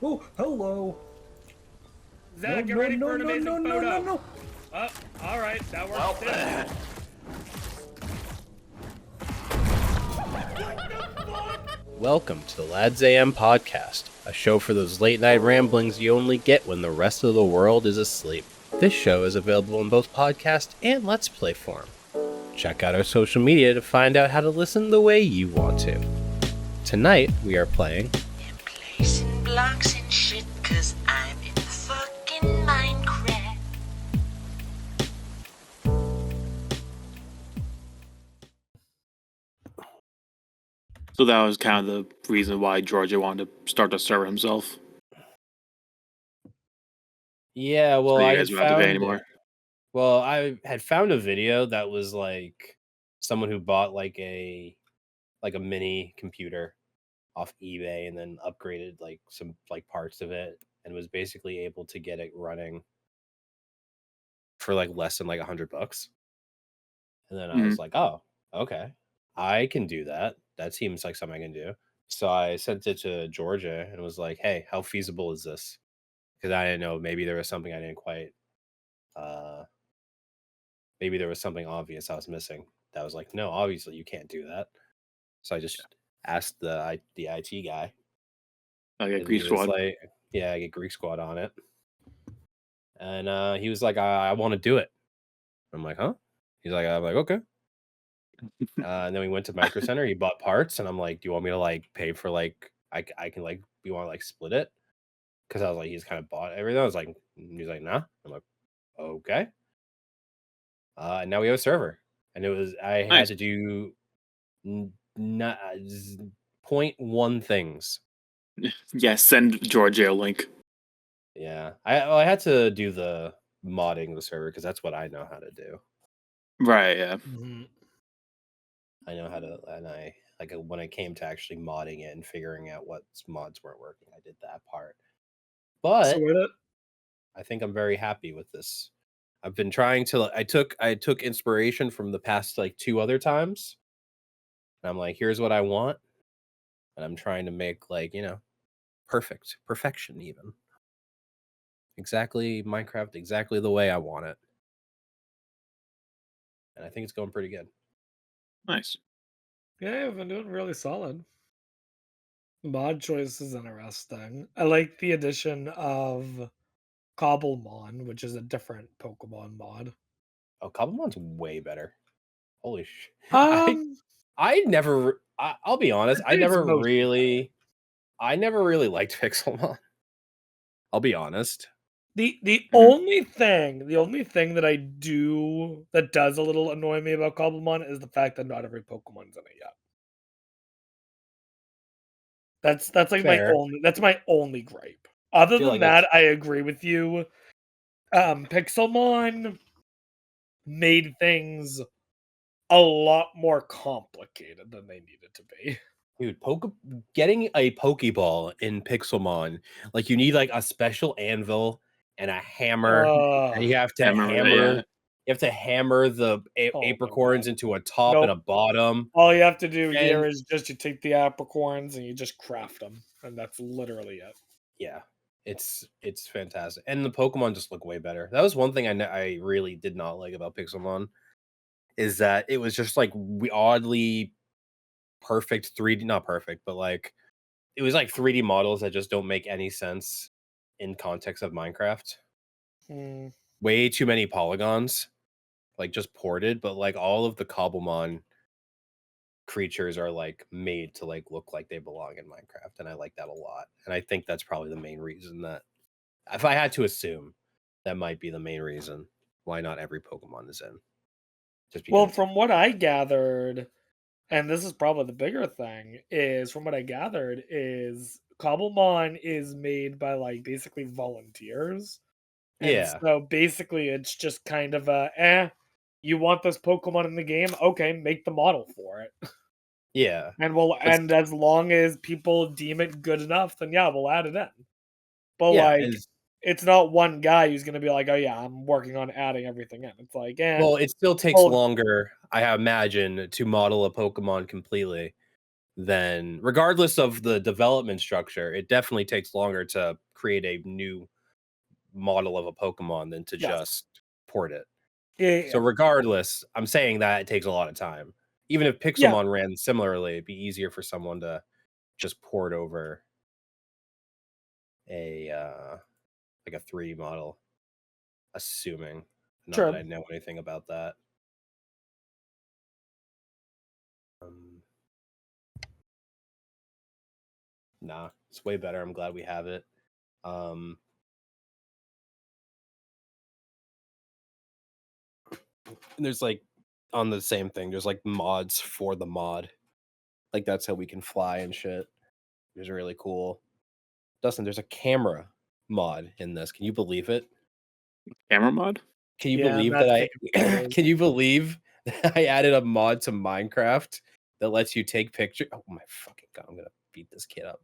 Oh, hello. Zach, get ready for an amazing photo. No. Oh, all right, that works too. Welcome to the Lads AM podcast, a show for those late night ramblings you only get when the rest of the world is asleep. This show is available in both podcast and Let's Play form. Check out our social media to find out how to listen the way you want to. Tonight, we are playing They're placing blocks and shit, cause I'm in fucking Minecraft. So that was kind of the reason why Georgia wanted to start the server himself. Yeah, well, So you I guys had don't have to pay found anymore. well, I had found a video that was like someone who bought like a mini computer off eBay and then upgraded like some like parts of it and was basically able to get it running for like less than like $100. And then I was like, oh, okay, I can do that. That seems like something I can do. So I sent it to Georgia and was like, hey, how feasible is this? Because I didn't know, maybe there was something I didn't quite maybe there was something obvious I was missing. That was like, no, obviously you can't do that. So I just asked the IT guy. Okay, And Greek he was Squad. like, yeah, I get Greek Squad on it. And he was like, I want to do it. I'm like, huh? I'm like, okay. And then we went to Micro Center. He bought parts, and I'm like, do you want me to like pay for like I can like you want to like split it? Because I was like, he's kind of bought everything. I was like, he's like, nah. I'm like, okay. And now we have a server, and I had Nice. to do not 0.1 things. Yeah, send Georgia a link. Yeah, I had to do the modding of the server because that's what I know how to do. Right, yeah. I know how to, and I like when it came to actually modding it and figuring out what mods weren't working, I did that part. But I think I'm very happy with this. I've been trying to. I took inspiration from the past like 2 other times, and I'm like, here's what I want, and I'm trying to make like perfection even. Exactly Minecraft, exactly the way I want it, and I think it's going pretty good. Nice. Yeah, I've been doing really solid. Mod choice is interesting. I like the addition of Cobblemon, which is a different Pokemon mod. Oh, Cobblemon's way better. Holy shit! Um, I'll be honest. I'd say it's mostly I never really liked Pixelmon. I'll be honest. the only thing that I do that does a little annoy me about Cobblemon is the fact that not every Pokemon's in it yet. That's like Fair. that's my only gripe. Other Feel than like that's that, I agree with you. Pixelmon made things a lot more complicated than they needed to be. dude, getting a Pokeball in Pixelmon, like you need like a special anvil and a hammer, and you have to I remember that, yeah. you have to hammer the Oh my apricorns God. into a top and a Nope. bottom. All you have to do here And is just you take the apricorns and you just craft them, and that's literally it. yeah, it's fantastic, and the Pokemon just look way better. That was one thing I really did not like about Pixelmon, is that it was just like oddly perfect 3D, not perfect, but like it was like 3D models that just don't make any sense in context of Minecraft. Hmm. Way too many polygons, like just ported, but like all of the Cobblemon creatures are like made to like look like they belong in Minecraft, and I like that a lot. And I think that's probably the main reason that, if I had to assume, that might be the main reason why not every Pokemon is in. Just Well, because from what I gathered, and this is probably the bigger thing, is from what I gathered is Cobblemon is made by like basically volunteers. And yeah, so basically it's just kind of you want this Pokemon in the game? Okay, make the model for it. yeah. But And as long as people deem it good enough, then yeah, we'll add it in. But yeah, like it's not one guy who's gonna be like, oh yeah, I'm working on adding everything in. It's like, well, it still takes well, longer, I imagine, to model a Pokemon completely then regardless of the development structure, it definitely takes longer to create a new model of a Pokemon than to Yes. just port it. Yeah, So regardless, I'm saying that it takes a lot of time. Even if Yeah. Pixelmon ran similarly, it'd be easier for someone to just port over a like a 3D model, assuming not that I True. know anything about that. Um, nah, it's way better. I'm glad we have it. Um, and there's like on the same thing, there's like mods for the mod. Like that's how we can fly and shit. It's really cool. Dustin, there's a camera mod in this. Can you believe it? Camera mod? Can you Yeah, believe Matt's that I taking photos. can you believe that I added a mod to Minecraft that lets you take pictures? Oh my fucking god, I'm gonna beat this kid up.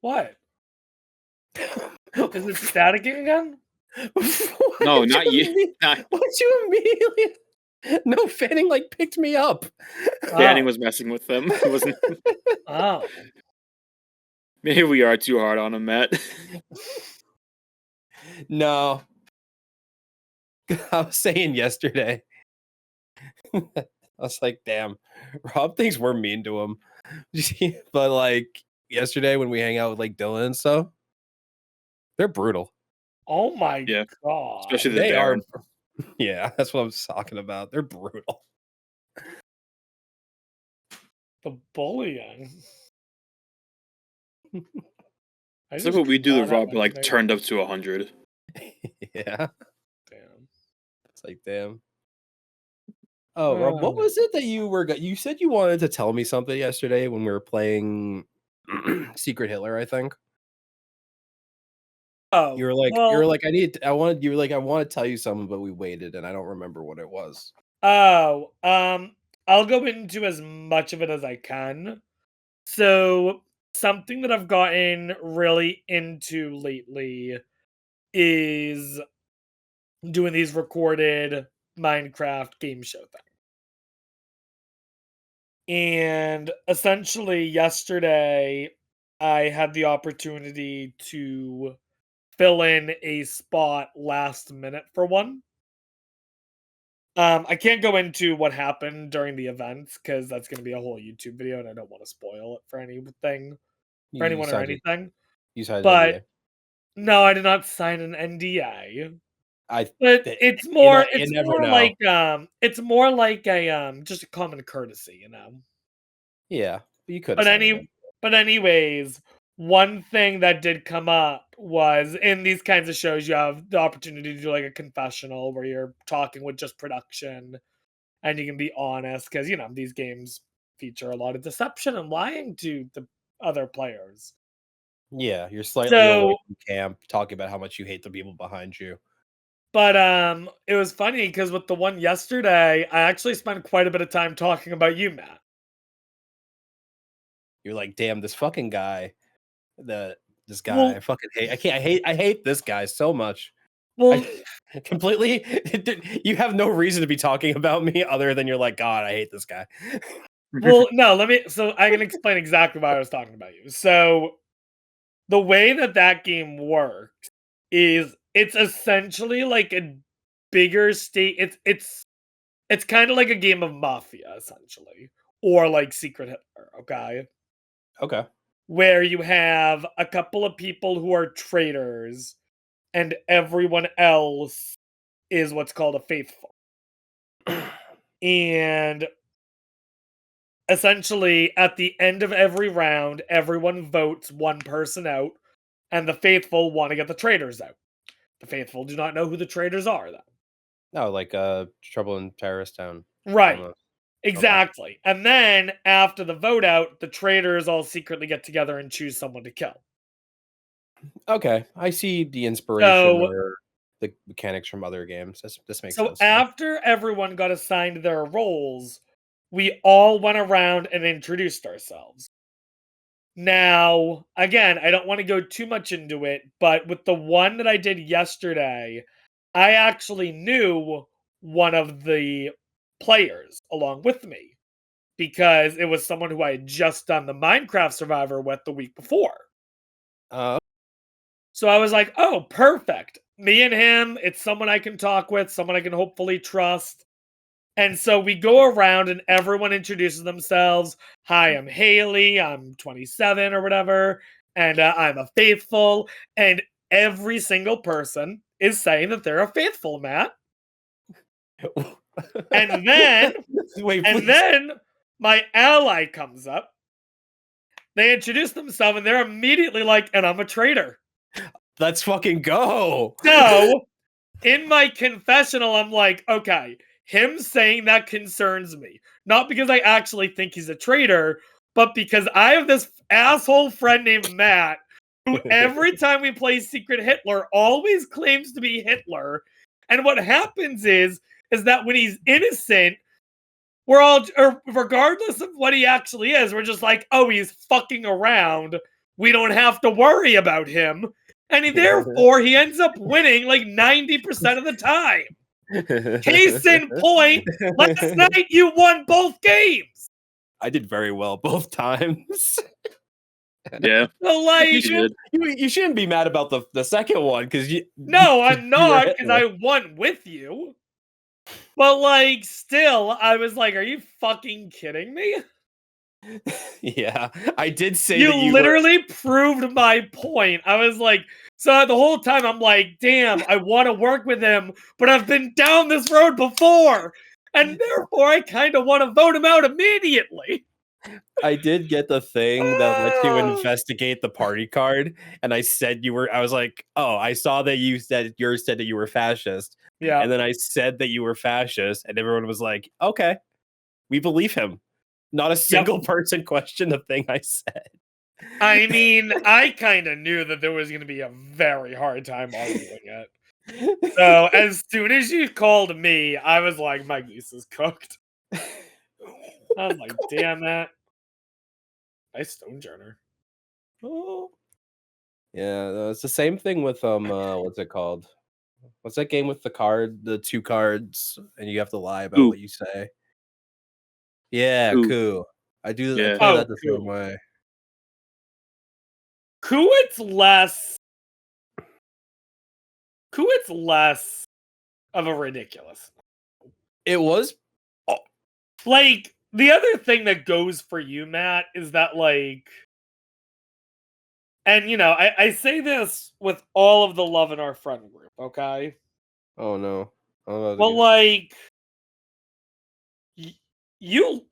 What? Is it staticking again? No, not you. Not Why'd you immediately? No, Fanning like picked me up. Fanning Oh. was messing with them. It wasn't. Oh. Maybe we are too hard on him, Matt. No. I was saying yesterday. I was like, damn, Rob thinks we're mean to him. But like yesterday when we hang out with like Dylan and stuff, they're brutal. Oh my Yeah. god. Especially the They are. Baron. Yeah, that's what I'm talking about. They're brutal. The bullying. I It's like just what we do to cannot have Rob, but like anything. turned up to 100. Yeah. Damn. It's like, damn. Oh, Rob, what was it that you were? You said you wanted to tell me something yesterday when we were playing Secret Hitler. I think Oh, you were like, well, I need. I wanted. You were like, I want to tell you something, but we waited, and I don't remember what it was. oh, I'll go into as much of it as I can. So, something that I've gotten really into lately is doing these recorded Minecraft game show things. And essentially, yesterday, I had the opportunity to fill in a spot last minute for one. I can't go into what happened during the events because that's going to be a whole YouTube video, and I don't want to spoil it for anything, You, for you anyone or signed it. anything. You signed an But NDA. no, I did not sign an NDA. I. But th- it's you more, you it's never more know. like, it's more like a just a common courtesy, you know. Yeah, you could. But anyways, one thing that did come up was in these kinds of shows, you have the opportunity to do like a confessional where you're talking with just production and you can be honest because you know these games feature a lot of deception and lying to the other players. Yeah, you're slightly away So, from camp, talking about how much you hate the people behind you. but it was funny because with the one yesterday, I actually spent quite a bit of time talking about you, Matt. You're like, damn, this fucking guy. This guy, Well, I fucking hate. I can't. I hate this guy so much. well, I completely. You have no reason to be talking about me other than you're like, God, I hate this guy. well, no. Let me. So I can explain exactly why I was talking about you. So the way that that game works is it's essentially like a bigger state. It's kind of like a game of Mafia, essentially, or like Secret Hitler. Okay, Okay. where you have a couple of people who are traitors, and everyone else is what's called a faithful. And essentially, at the end of every round, everyone votes one person out, and the faithful want to get the traitors out. The faithful do not know who the traitors are, though. No, like Trouble in Terrorist Town. Right. Almost. Exactly. And then after the vote out, the traitors all secretly get together and choose someone to kill. Okay, I see the inspiration So, or the mechanics from other games. This makes so sense. To me. after everyone got assigned their roles, we all went around and introduced ourselves. Now, again, I don't want to go too much into it, but with the one that I did yesterday, I actually knew one of the players along with me. because it was someone who I had just done the Minecraft Survivor with the week before. Uh, So I was like, oh, perfect. Me and him, it's someone I can talk with, someone I can hopefully trust. And so we go around and everyone introduces themselves. Hi, I'm Haley. I'm 27 or whatever. And I'm a faithful. And every single person is saying that they're a faithful, Matt. And then, wait, and please. then my ally comes up. They introduce themselves and they're immediately like, and I'm a traitor. Let's fucking go. So in my confessional, I'm like, okay, him saying that concerns me. Not because I actually think he's a traitor, but because I have this asshole friend named Matt who every time we play Secret Hitler always claims to be Hitler. And what happens is that when he's innocent, we're all, or regardless of what he actually is, we're just like, oh, he's fucking around. We don't have to worry about him. And therefore, he ends up winning like 90% of the time. Case in point, last night you won both games. I did very well both times. Yeah, So, like, you did. You shouldn't be mad about the second one because you. no, I'm you were not, because Hitler. I won with you. But, like, still, I was like, are you fucking kidding me? Yeah, I did say You that you literally proved my point. I was like, so the whole time I'm like, damn, I want to work with him, but I've been down this road before. And therefore, I kind of want to vote him out immediately. I did get the thing that lets you Ah. investigate the party card, and I said you were. I was like, oh, I saw that yours said that you were fascist, Yeah. and then I said that you were fascist, and everyone was like, okay, we believe him. Not a single person questioned the thing I said. I mean, I kind of knew that there was going to be a very hard time arguing it. So as soon as you called me, I was like, my goose is cooked. I was like, damn it. Nice Stonejourner. Oh. Yeah, it's the same thing with what's it called? What's that game with the two cards, and you have to lie about Ooh. what you say? Yeah, Ooh. coup. I Yeah. play Oh, that the coup. same way. Coup, it's less of a ridiculous. It was Like, the other thing that goes for you, Matt, is that, like, and, you know, I say this with all of the love in our friend group, okay? oh no. Well, like,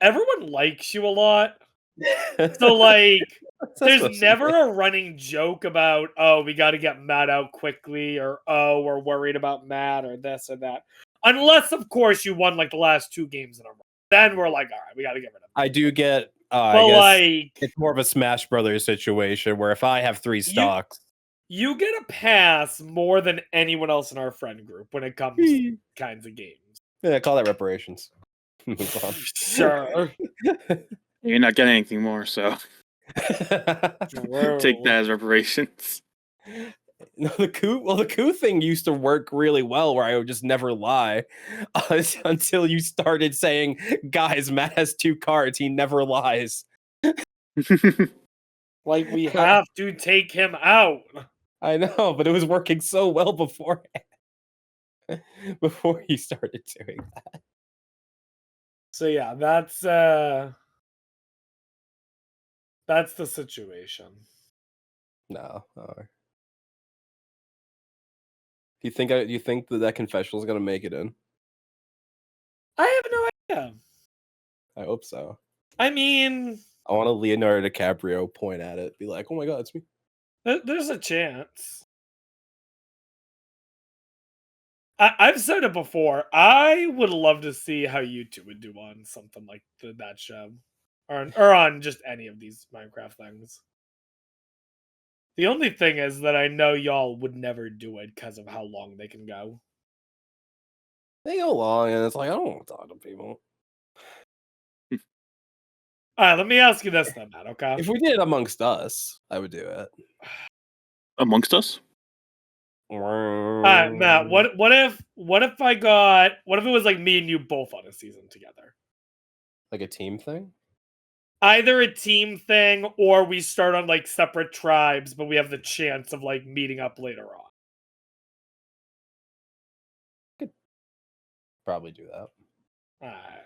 everyone likes you a lot. So, like, there's never a running joke about, oh, we got to get Matt out quickly, or, oh, we're worried about Matt, or this or that. Unless, of course, you won, like, the last 2 games in a row. Then we're like, all right, we got to get rid of him. I do get I But, guess like, it's more of a Smash Brothers situation where if I have 3 stocks, you get a pass more than anyone else in our friend group when it comes to these kinds of games. yeah, call that reparations. Move on. Sure. You're not getting anything more, so take True. that as reparations. No, the coup thing used to work really well, where I would just never lie until you started saying, "Guys, Matt has 2 cards. He never lies." Like, we have to take him out. I know, but it was working so well before you started doing that. So yeah, that's the situation. No. Do you think that confessional is gonna make it in? I have no idea. I hope so. I mean, I want a Leonardo DiCaprio point at it, be like, "Oh my god, it's me." there's a chance. I've said it before. I would love to see how you two would do on something like that show, or on just any of these Minecraft things. The only thing is that I know y'all would never do it because of how long they can go. They go long, and it's like I don't want to talk to people. All right, let me ask you this then, Matt. Okay. If we did it amongst us, I would do it. Amongst us? All right, Matt. What if it was like me and you both on a season together? Like a team thing? Either a team thing or we start on like separate tribes, but we have the chance of like meeting up later on. Probably do that. Alright.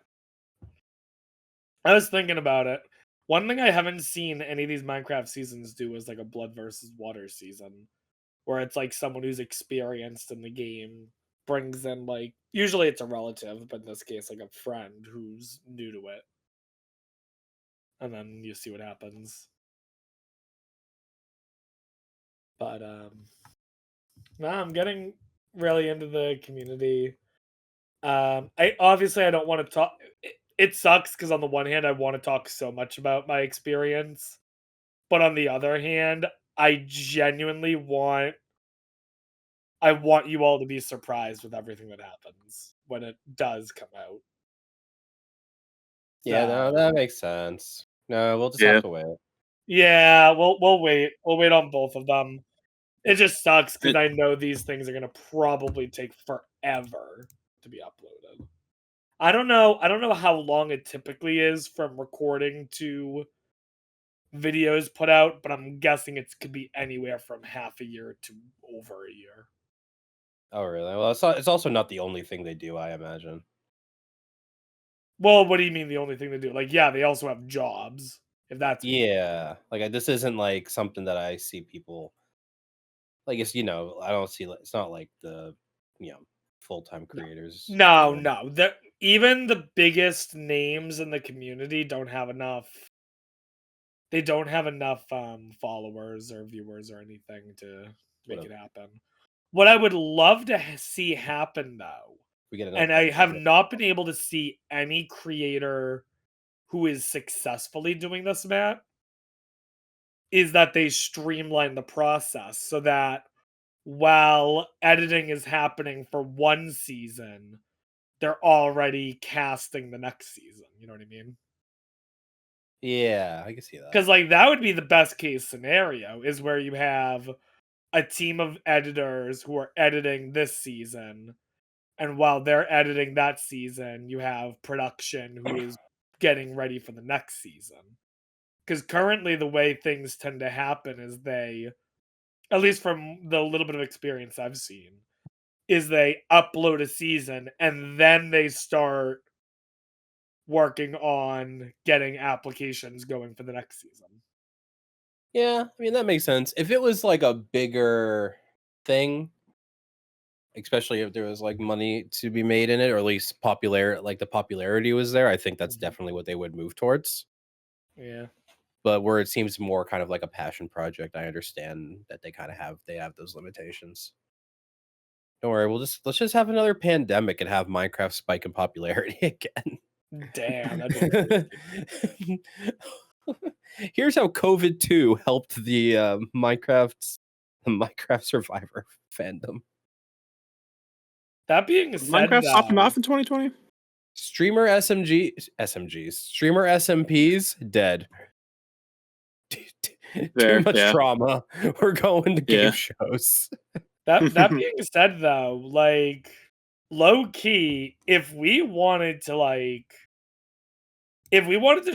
I was thinking about it. One thing I haven't seen any of these Minecraft seasons do is like a blood versus water season, where it's like someone who's experienced in the game brings in like usually it's a relative, but in this case like a friend who's new to it. And then you see what happens. But no, I'm getting really into the community. I obviously I don't want to talk. It sucks because on the one hand I want to talk so much about my experience, but on the other hand, I genuinely want I want you all to be surprised with everything that happens when it does come out. Yeah, no, So that makes sense. No, we'll just Yeah. have to wait. yeah, we'll wait. We'll wait on both of them. It just sucks because It- I know these things are gonna probably take forever to be uploaded. I don't know how long it typically is from recording to videos put out, but I'm guessing it could be anywhere from half a year to over a year. Oh, really? Well, it's also not the only thing they do, I imagine. Well, what do you mean the only thing they do? Like, yeah, they also have jobs. If that's Yeah, like this isn't like something that I see people like. It's I don't see it's not like the you know full time creators no, doing. no. Even the biggest names in the community don't have enough. They don't have enough followers or viewers or anything to make it Whatever. happen. What I would love to see happen though, We get enough. and I have not been able to see any creator who is successfully doing this, Matt, is that they streamline the process so that while editing is happening for one season, they're already casting the next season. You know what I mean? Yeah, I can see that. Because like that would be the best case scenario is where you have a team of editors who are editing this season, and while they're editing that season, you have production who is getting ready for the next season. Because currently, the way things tend to happen is they, at least from the little bit of experience I've seen, is they upload a season and then they start working on getting applications going for the next season. Yeah, I mean that makes sense. If it was like a bigger thing, especially if there was like money to be made in it, or at least the popularity was there, I think that's Mhm. definitely what they would move towards. Yeah. But where it seems more kind of like a passion project, I understand that they have those limitations. Don't worry, let's just have another pandemic and have Minecraft spike in popularity again. Damn, that'd be crazy. Here's how COVID 2 helped the Minecraft Survivor fandom. That being Was said, Minecraft popping though, off in 2020? Streamer streamer SMPs dead. Too Fair, much yeah. trauma. We're going to game Yeah. shows. that being said, though, like low key, if we wanted to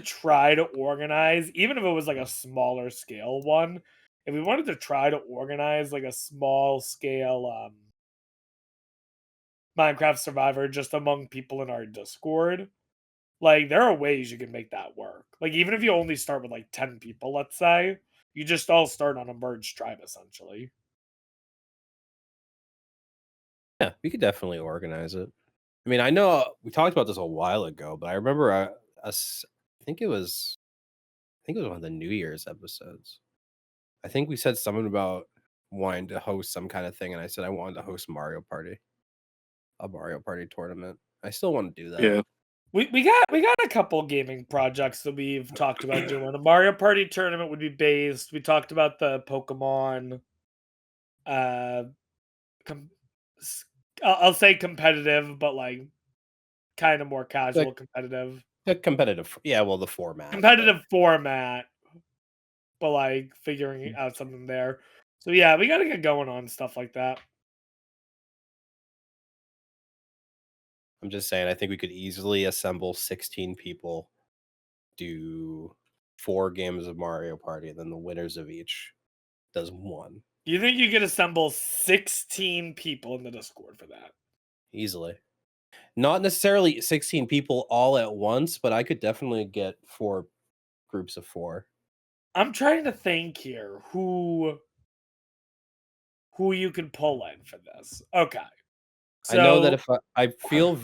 try to organize, even if it was like a smaller scale one, if we wanted to try to organize like a small scale Minecraft Survivor just among people in our Discord, like there are ways you can make that work. Like even if you only start with like 10 people, let's say, you just all start on a merged tribe essentially. Yeah, we could definitely organize it. I mean, I know we talked about this a while ago, but I remember us. I think it was one of the New Year's episodes. I think we said something about wanting to host some kind of thing, and I said I wanted to host a Mario Party tournament. I still want to do that. Yeah. We got a couple gaming projects that we've talked about doing. A Mario Party tournament would be based. We talked about the Pokemon uh com- I'll say competitive, but like kind of more casual Like competitive. the competitive, yeah. Well, the format, Competitive format, but like figuring but- out something there. So yeah, we got to get going on stuff like that. I'm just saying, I think we could easily assemble 16 people do 4 games of Mario Party, and then the winners of each does 1 You think you could assemble 16 people in the Discord for that? easily. Not necessarily 16 people all at once, but I could definitely get 4 groups of 4. I'm trying to think here who you can pull in for this. Okay. I know that So if I feel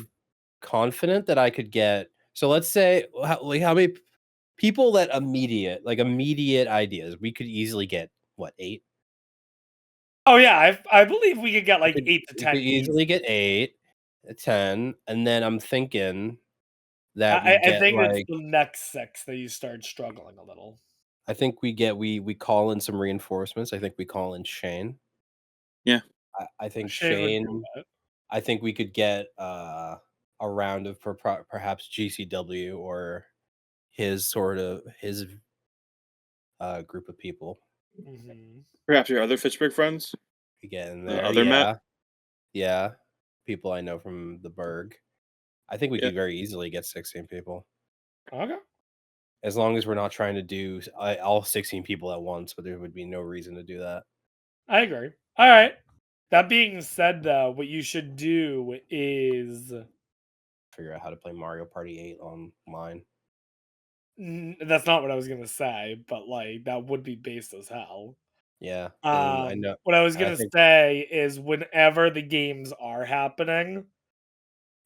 confident that I could get, so let's say how many people that immediate ideas, we could easily get what, 8? oh yeah, I believe we could get like We 8 to we 10 could easy. easily get 8, 10, and then I'm thinking that we I get think it's like, the next 6 that you start struggling a little. I think we call in some reinforcements. I think we call in Shane. Yeah. I think Shane would do Shane. that. I think we could get a round of perhaps GCW or his group of people Mhm. Perhaps your other Fitchburg friends. we get in The there. other Matt? Yeah, people I know from the Berg. I think we Yeah. could very easily get 16 people, Okay. as long as we're not trying to do all 16 people at once. But there would be no reason to do that. I agree. All right. That being said, though, what you should do is Figure out how to play Mario Party 8 online. that's not what I was gonna say, but like that would be based as hell. Yeah, and I know. What I was And I gonna think say is whenever the games are happening,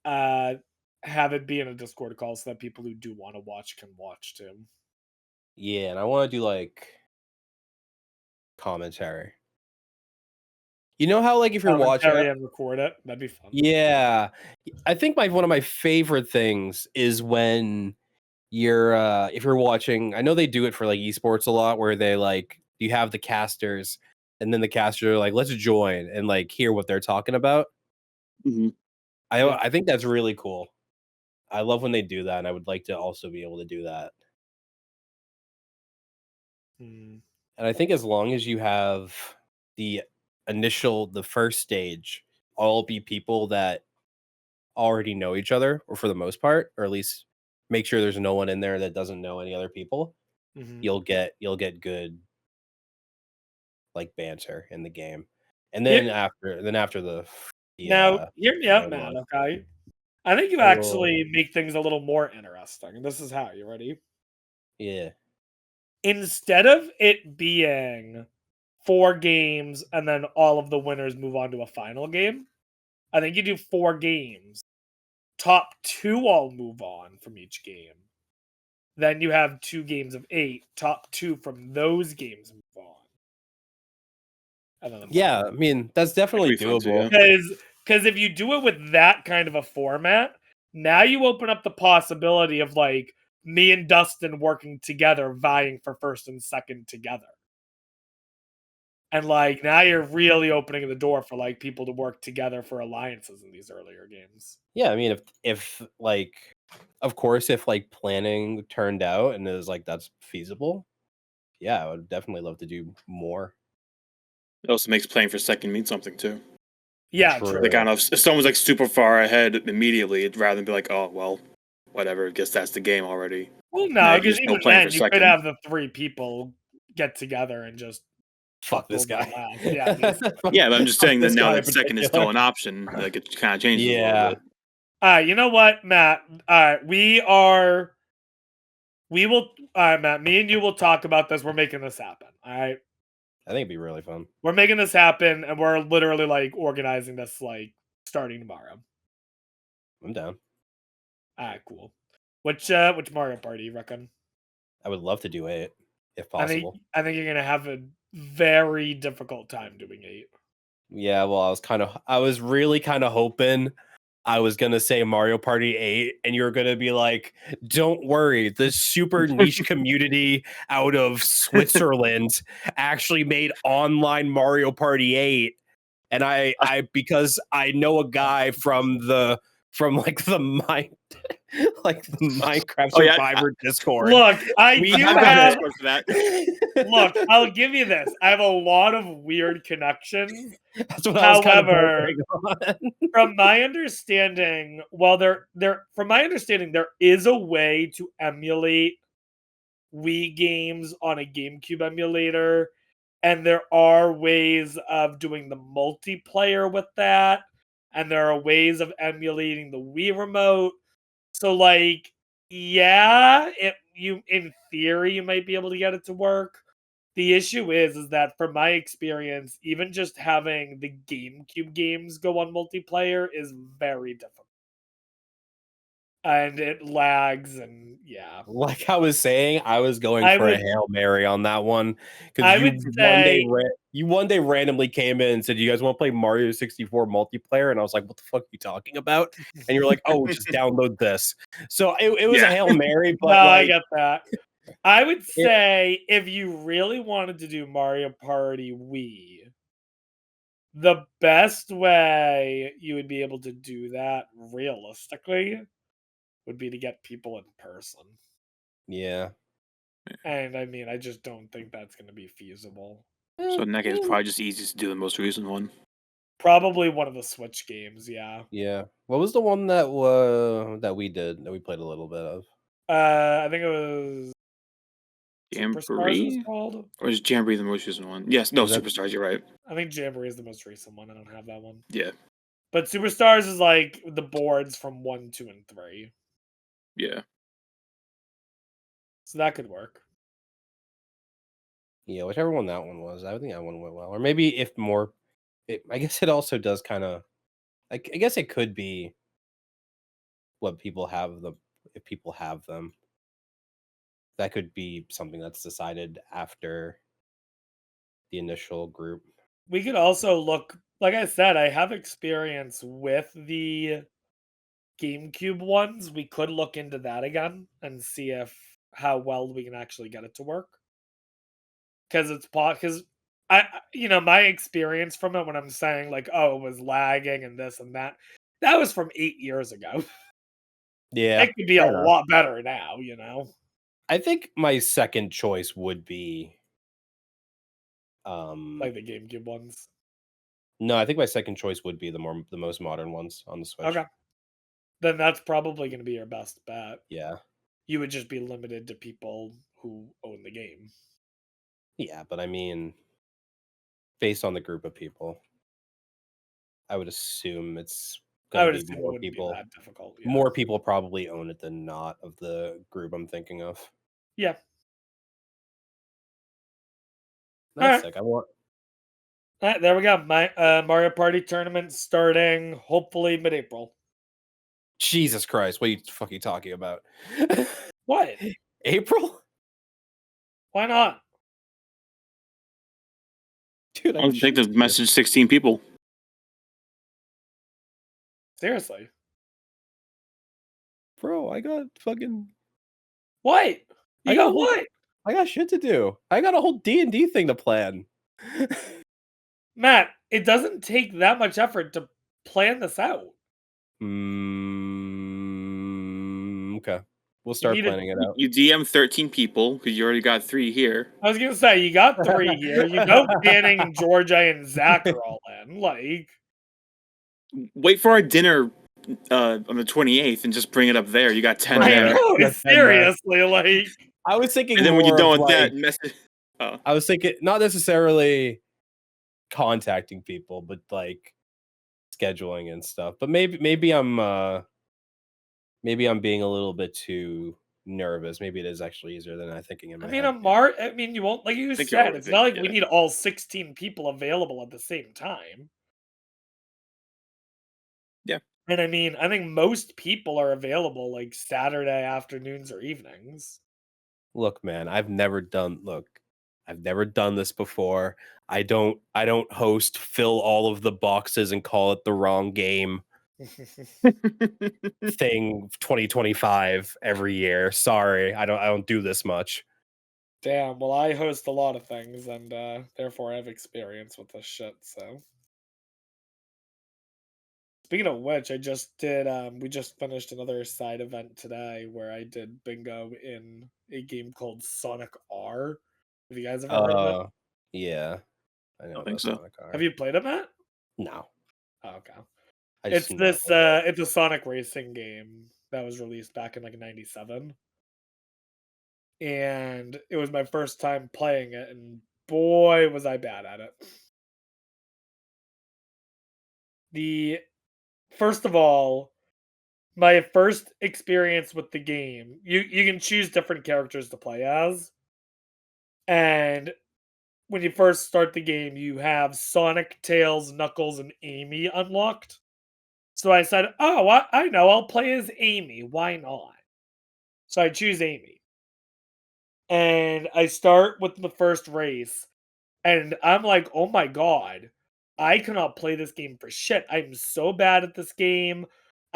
uh, have it be in a Discord call so that people who do want to watch can watch too. yeah, and I want to do like commentary. You know how like if you're watching, Commentary and record it. That'd be fun. yeah, I think one of my favorite things is when you're if you're watching. I know they do it for like esports a lot, where they like you have the casters, and then the casters are like, let's join and like hear what they're talking about. Mm-hmm. Yeah. I think that's really cool. I love when they do that, and I would like to also be able to do that. Mm. And I think as long as you have the the first stage, all be people that already know each other, or for the most part, or at least make sure there's no one in there that doesn't know any other people, Mhm. you'll get good like banter in the game. And Here- then after the Now, hear me out, main man. one, Okay. I think you I will, actually make things a little more interesting. This is how. You ready? yeah. Instead of it being 4 games and then all of the winners move on to a final game, I think you do 4 games. Top 2 all move on from each game. Then you have 2 games of 8. Top 2 from those games move on. And then Yeah, I mean, that's definitely Pretty fun too, doable. yeah. because if you do it with that kind of a format, now you open up the possibility of like me and Dustin working together, vying for first and second together. And like now you're really opening the door for like people to work together for alliances in these earlier games. Yeah, I mean, if like, of course, if like planning turned out and it was like that's feasible, yeah, I would definitely love to do more. It also makes playing for second mean something too. Yeah, True. true. Like, I don't know, if someone's like super far ahead immediately, rather than be like, oh well, whatever. I guess that's the game already. Well, Now no, you because just don't even plan then for you could second. have the 3 people get together and just Fuck this over the guy. last. Yeah, basically. Yeah, but I'm just saying that This now guy that in second is still an option, like it kind of changes a Yeah. little bit. You know what, Matt? We will. Matt. Me and you will talk about this. We're making this happen. All right, I think it'd be really fun. we're making this happen, and we're literally like organizing this like starting tomorrow. I'm down. All right, cool. Which Mario Party you reckon? I would love to do 8 if I think possible. you're gonna have a very difficult time doing 8. Yeah, well, I was really kind of hoping I was gonna say Mario Party 8, and you're gonna be like, "Don't worry, the super niche community out of Switzerland actually made online Mario Party 8." And I because I know a guy from like the Minecraft Oh, yeah, Survivor Discord. Look, I We do have have. Discord for that. Look, I'll give you this. I have a lot of weird connections. That's what I was kind of However, bordering on. from my understanding, there is a way to emulate Wii games on a GameCube emulator, and there are ways of doing the multiplayer with that, and there are ways of emulating the Wii remote. So, like, yeah, you in theory you might be able to get it to work. The issue is that from my experience, even just having the GameCube games go on multiplayer is very difficult. And it lags and yeah. Like I was saying, I was going I for a would Hail Mary on that one because I would say you one day randomly came in and said, "You guys want to play Mario 64 multiplayer?" And I was like, "What the fuck are you talking about?" And you're like, "Oh, just download this." So it was a Yeah. Hail Mary, no, but I like get that. I would it, say if you really wanted to do Mario Party Wii, the best way you would be able to do that realistically would be to get people in person. yeah. And I mean, I just don't think that's going to be feasible. So in that case, it's probably just easiest to do the most recent one. Probably one of the Switch games, yeah. Yeah. What was the one that that we did that we played a little bit of? I think it was Superstars it was Jamboree? called. Or is Jamboree the most recent one? Yes, no, Was that Superstars, you're right. I think Jamboree is the most recent one. I don't have that one. Yeah, But Superstars is like the boards from 1, 2, and 3. yeah. So that could work. yeah, whichever one that one was. I think that one went well. Or maybe if more I guess it also does kind of I guess it could be what people have the if people have them. That could be something that's decided after the initial group. We could also look, like I said, I have experience with the GameCube ones. We could look into that again and see if how well we can actually get it to work. Because because my experience from it when I'm saying like, oh, it was lagging and this and that was from 8 years ago. Yeah, It could be a fair enough. lot better now. I think my second choice would be Like the GameCube ones. no, I think my second choice would be the most modern ones on the Switch. Okay. Then that's probably going to be your best bet. Yeah. You would just be limited to people who own the game. Yeah, but I mean based on the group of people, I would assume it's I gonna would be assume it more wouldn't be people. that difficult. Yeah. More people probably own it than not of the group I'm thinking of. Yeah. That's Alright. sick. I want All right, there we go. My Mario Party tournament starting hopefully mid-April. Jesus Christ, what are you fucking talking about? What? April? Why not? Dude, I don't think the message 16 people. Seriously. Bro, I got fucking What? You I got got whole- what? I got shit to do. I got a whole D&D thing to plan. Matt, it doesn't take that much effort to plan this out. Okay. We'll start need a- planning it out. You DM 13 people because you already got 3 here. I was gonna say you got 3 here. You know Banning and Georgia and Zach are all in. Like, Wait for our dinner on the 28th and just bring it up there. You got 10 Right. I there. know, That's 10 there. seriously, like I was thinking And then when you're more done of, with that like, message, I was thinking not necessarily contacting people, but like scheduling and stuff. But maybe I'm being a little bit too nervous. Maybe it is actually easier than I'm thinking in my head. I mean, you won't, like you think you're said, it's not like overthinking we it. need all 16 people available at the same time. Yeah. And I mean, I think most people are available like Saturday afternoons or evenings. Look, man, I've never done this before. I don't host fill all of the boxes and call it the wrong game thing 2025 every year. Sorry, I don't do this much. Damn, well, I host a lot of things and therefore I have experience with this shit, so. Speaking of which, I just did we just finished another side event today where I did bingo in a game called Sonic R. Have you guys ever heard of it? Yeah. I know think about so. Sonic R. Have you played it, Matt? No. Oh, okay. I It's just this know. it's a Sonic racing game that was released back in like 97. and it was my first time playing it, and boy was I bad at it. The First of all, my first experience with the game, you can choose different characters to play as, and when you first start the game, you have Sonic, Tails, Knuckles, and Amy unlocked. So I said, "Oh, I know, I'll play as Amy. Why not?" So I choose Amy, and I start with the first race, and I'm like, "Oh my god, I cannot play this game for shit. I'm so bad at this game."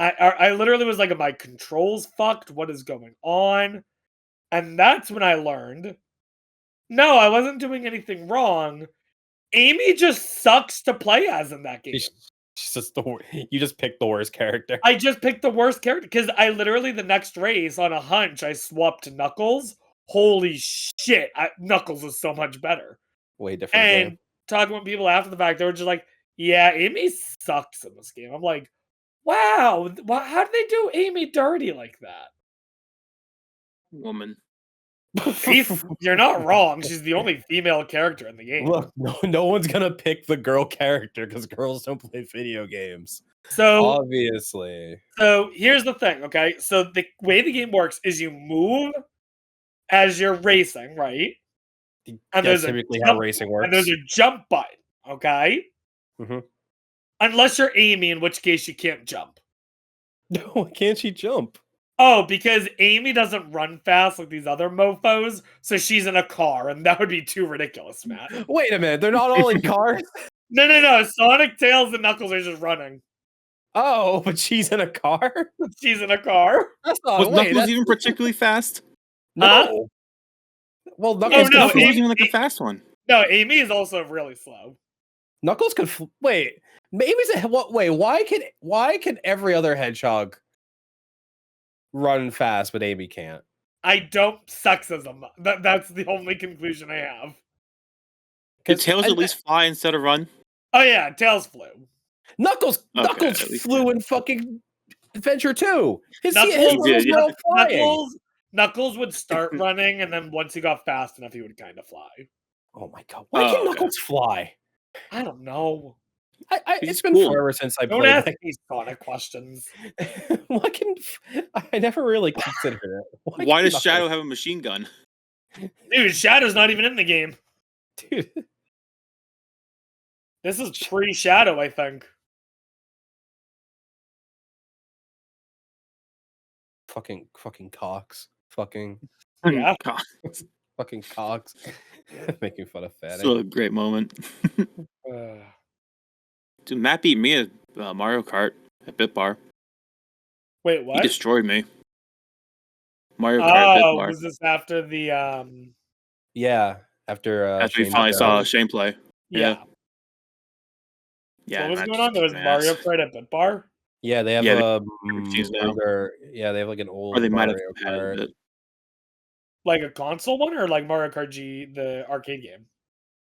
I literally was like, "My controls fucked? What is going on?" And that's when I learned, no, I wasn't doing anything wrong. Amy just sucks to play as in that game. She's just you just picked the worst character. I just picked the worst character because I literally the next race on a hunch I swapped to Knuckles. Holy shit, Knuckles is so much better. Way different And game. talking with people after the fact, they were just like, "Yeah, Amy sucks in this game." I'm like, "Wow, how did they do Amy dirty like that?" Woman. You're not wrong. She's the only female character in the game. Look, no one's gonna pick the girl character because girls don't play video games. So Obviously. So here's the thing, okay? So the way the game works is you move as you're racing, right? And That's there's a typically how jump, racing and works. there's a jump button, okay? Mhm. Unless you're Amy, in which case you can't jump. No, why can't she jump? Oh, because Amy doesn't run fast like these other mofos, so she's in a car, and that would be too ridiculous, Matt. Wait a minute, they're not all in cars? No. Sonic, Tails, and Knuckles are just running. Oh, but she's in a car? She's in a car. That's not Was wait, Knuckles that's even particularly fast? no. Well, Oh, Knuckles no, could Knuckles fl- wasn't even like a it- fast one. No, Amy is also really slow. Knuckles could wait. Maybe what wait, why can every other hedgehog run fast but Amy can't? I don't sexism. That's the only conclusion I have. Did Tails and- at least fly instead of run? Oh yeah, Tails flew. Knuckles at least flew in fucking Adventure 2. His Knuckles- his He levels did, were all flying. Knuckles would start running, and then once he got fast enough, he would kind of fly. Oh my god. Why Oh, can okay. Knuckles fly? I don't know. He's It's been cool. forever since I Don't played ask that. me Sonic questions. Why can I never really considered it. Why can does Knuckles- Shadow have a machine gun? Dude, Shadow's not even in the game. Dude, This is pre-Shadow, I think. fucking Cox. Fucking Yeah. God, Cox. Making fun of Fatty. still a great moment. Uh, Dude, Matt beat me at Mario Kart at Bit Bar. wait, He what? destroyed me. Mario Kart Bit Oh, Bar. was this after the Yeah. After After we Shane finally died. saw Shane play. yeah. Yeah. What was Matt going just on? There was kicked my ass. Mario Kart at Bit Bar? Yeah, they have Yeah, a machines now. they have like an old Or they might have Mario had Kart. it. Like a console one or like Mario Kart G, the arcade game?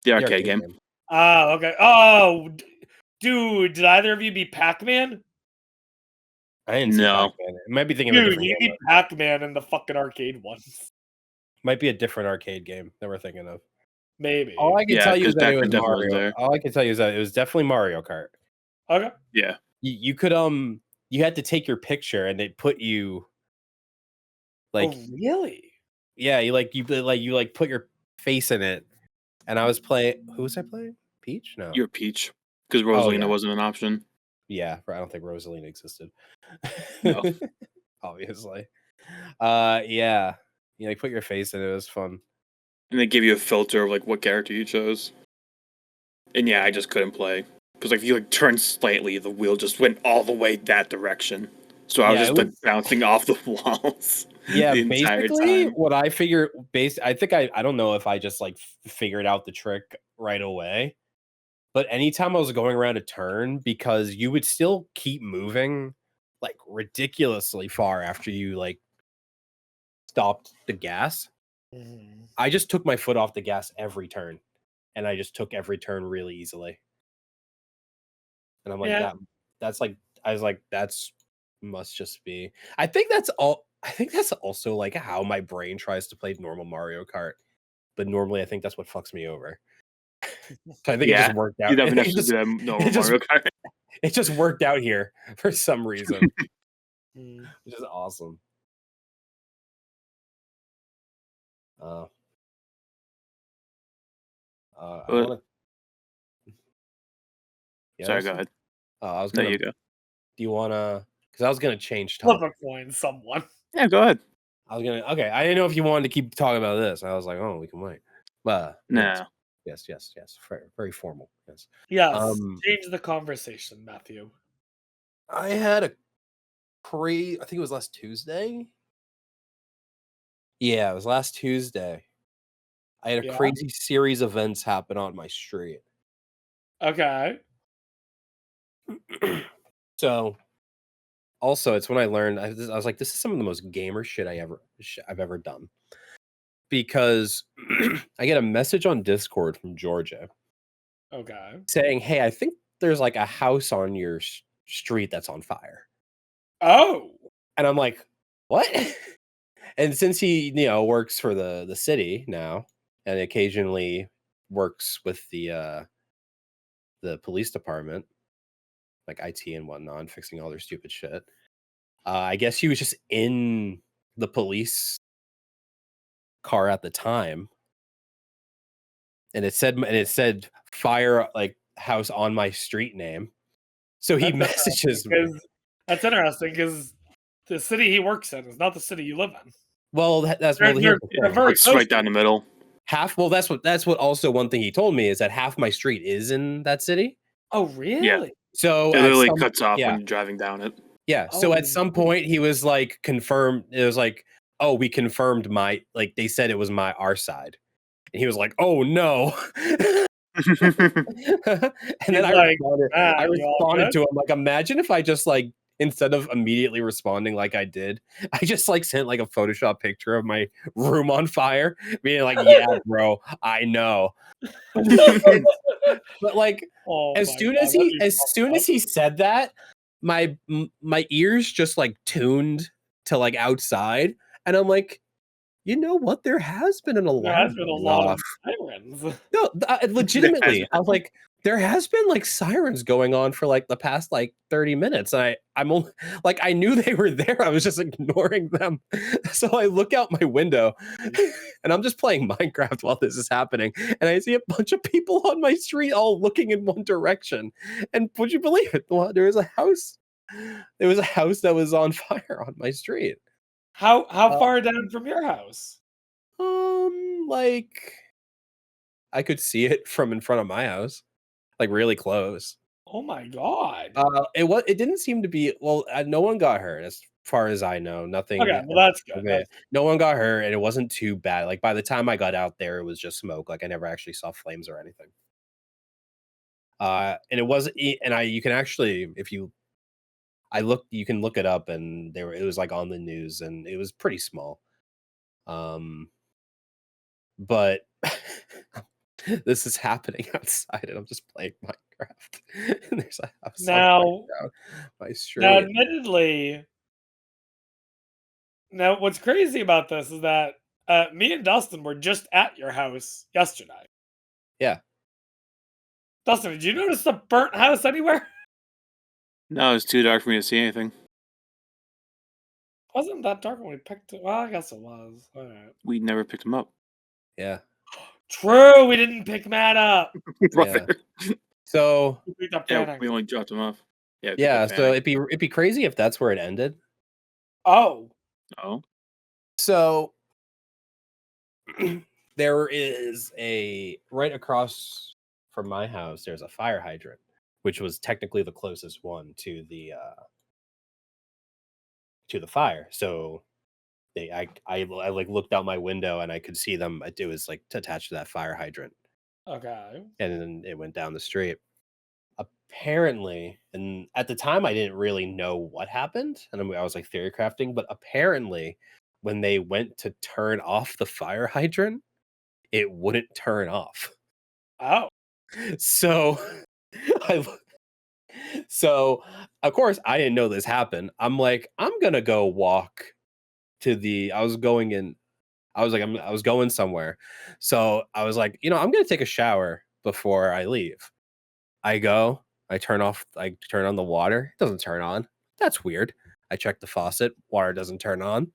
The The arcade game. Oh, okay. Oh, dude, did either of you beat Pac-Man? I didn't see No. Pac-Man. It might be thinking of a Dude, different you game. beat Pac-Man in the fucking arcade ones. Might be a different arcade game that we're thinking of. Maybe. All I can Yeah, tell you is 'cause that it Pac-Man was definitely was Mario. there. All I can tell you is that it was definitely Mario Kart. Okay. Yeah. You could you had to take your picture and they put you like Oh, really? yeah, you put your face in it. And I was playing who was I playing? Peach? No. You're Peach. Because Rosalina yeah. wasn't an option. Yeah, I don't think Rosalina existed. No. Obviously. Yeah. You like put your face in it. It was fun. And they give you a filter of like what character you chose. And yeah, I just couldn't play. Because like if you like turned slightly, the wheel just went all the way that direction. So I was Yeah, just it like bouncing off the walls. Yeah, the entire basically time. what I figured I think I don't know if I just like figured out the trick right away. But anytime I was going around a turn, because you would still keep moving like ridiculously far after you like stopped the gas. Mhm. I just took my foot off the gas every turn. And I just took every turn really easily. And I'm like, Yeah. that's like I was like, that's must just be. I think that's all I think that's also like how my brain tries to play normal Mario Kart, but normally I think that's what fucks me over. So I think it Yeah, just worked you out. I never think actually do that normal it just Mario Kart. it just worked out here for some reason, Mm. which is awesome. Uh, I But- want to. Sorry, go ahead. I was No, gonna. you go. Do you wanna? Because I was gonna change Flip topic. a coin, someone. Yeah, go ahead. I was gonna. Okay, I didn't know if you wanted to keep talking about this. I was like, oh, we can wait. But No. yes. Very, very formal. Yes. Yes. Change the conversation, Matthew. I had a I think it was last Tuesday. Yeah, it was last Tuesday. I had a Yeah. crazy series of events happen on my street. Okay. So, also, it's when I learned. I was like, this is some of the most gamer shit I've ever done. Because I get a message on Discord from Georgia Okay. saying, "Hey, I think there's like a house on your street that's on fire." Oh. And I'm like, "What?" And since he, works for the city now and occasionally works with the police department, like IT and whatnot, and fixing all their stupid shit. I guess he was just in the police car at the time, and it said fire like house on my street name. So he That's messages me. That's interesting because the city he works in is not the city you live in. Well, that's They're- well, they're- here's the they're thing. very It's right down the middle. Half. Well, that's what also one thing he told me is that half my street is in that city. Oh, really? So It at literally some- cuts off yeah. when you're driving down it. Yeah. So Oh, at some point he was like confirmed. It was like, oh, we confirmed they said it was our side, and he was like, oh no. And then He's like, I you all responded good?" to him like, imagine if I just like instead of immediately responding like I did, I just like sent like a Photoshop picture of my room on fire, being like, yeah, bro, I know. But like Oh as my soon God, as that'd he be as fucked soon up. as he said that, my ears just like tuned to like outside, and I'm like, you know what? There has been an There alarm has been a going lot off. of sirens. No, legitimately, been. I was like, there has been like sirens going on for like the past like 30 minutes. I'm only like, I knew they were there. I was just ignoring them. So I look out my window and I'm just playing Minecraft while this is happening. And I see a bunch of people on my street all looking in one direction. And would you believe it? Well, there was a house. There was a house that was on fire on my street. How far down from your house? Like I could see it from in front of my house, like really close. Oh my God. It didn't seem to be no one got hurt as far as I know. Nothing. Okay, well that's good. Okay, no one got hurt, and it wasn't too bad. Like by the time I got out there, it was just smoke. Like I never actually saw flames or anything. And it wasn't. You can actually, you can look it up, and it was like on the news, and it was pretty small. But this is happening outside, and I'm just playing Minecraft, and there's a house on fire Now, down my street. now, admittedly, now what's crazy about this is that me and Dustin were just at your house yesterday. Yeah. Dustin, did you notice the burnt house anywhere? No, it's too dark for me to see anything. Wasn't that dark when we picked it? Well, I guess it was. All right. We never picked him up. Yeah. True, we didn't pick Matt up. Yeah. So We picked up Yeah, Fanning. we only dropped him off. Yeah. we picked yeah, up so Fanning. it'd be crazy if that's where it ended. Oh, Oh. So there is right across from my house, there's a fire hydrant, which was technically the closest one to the fire. So I like looked out my window and I could see them. It was like attached to that fire hydrant, okay. and then it went down the street. Apparently, and at the time I didn't really know what happened, and I was like theory crafting. But apparently, when they went to turn off the fire hydrant, it wouldn't turn off. Oh, So I so of course I didn't know this happened. I'm like, I'm gonna go walk I was going in. I was like, I was going somewhere, so I was like, I'm gonna take a shower before I leave. I go, I turn on the water. It doesn't turn on. That's weird. I check the faucet. Water doesn't turn on.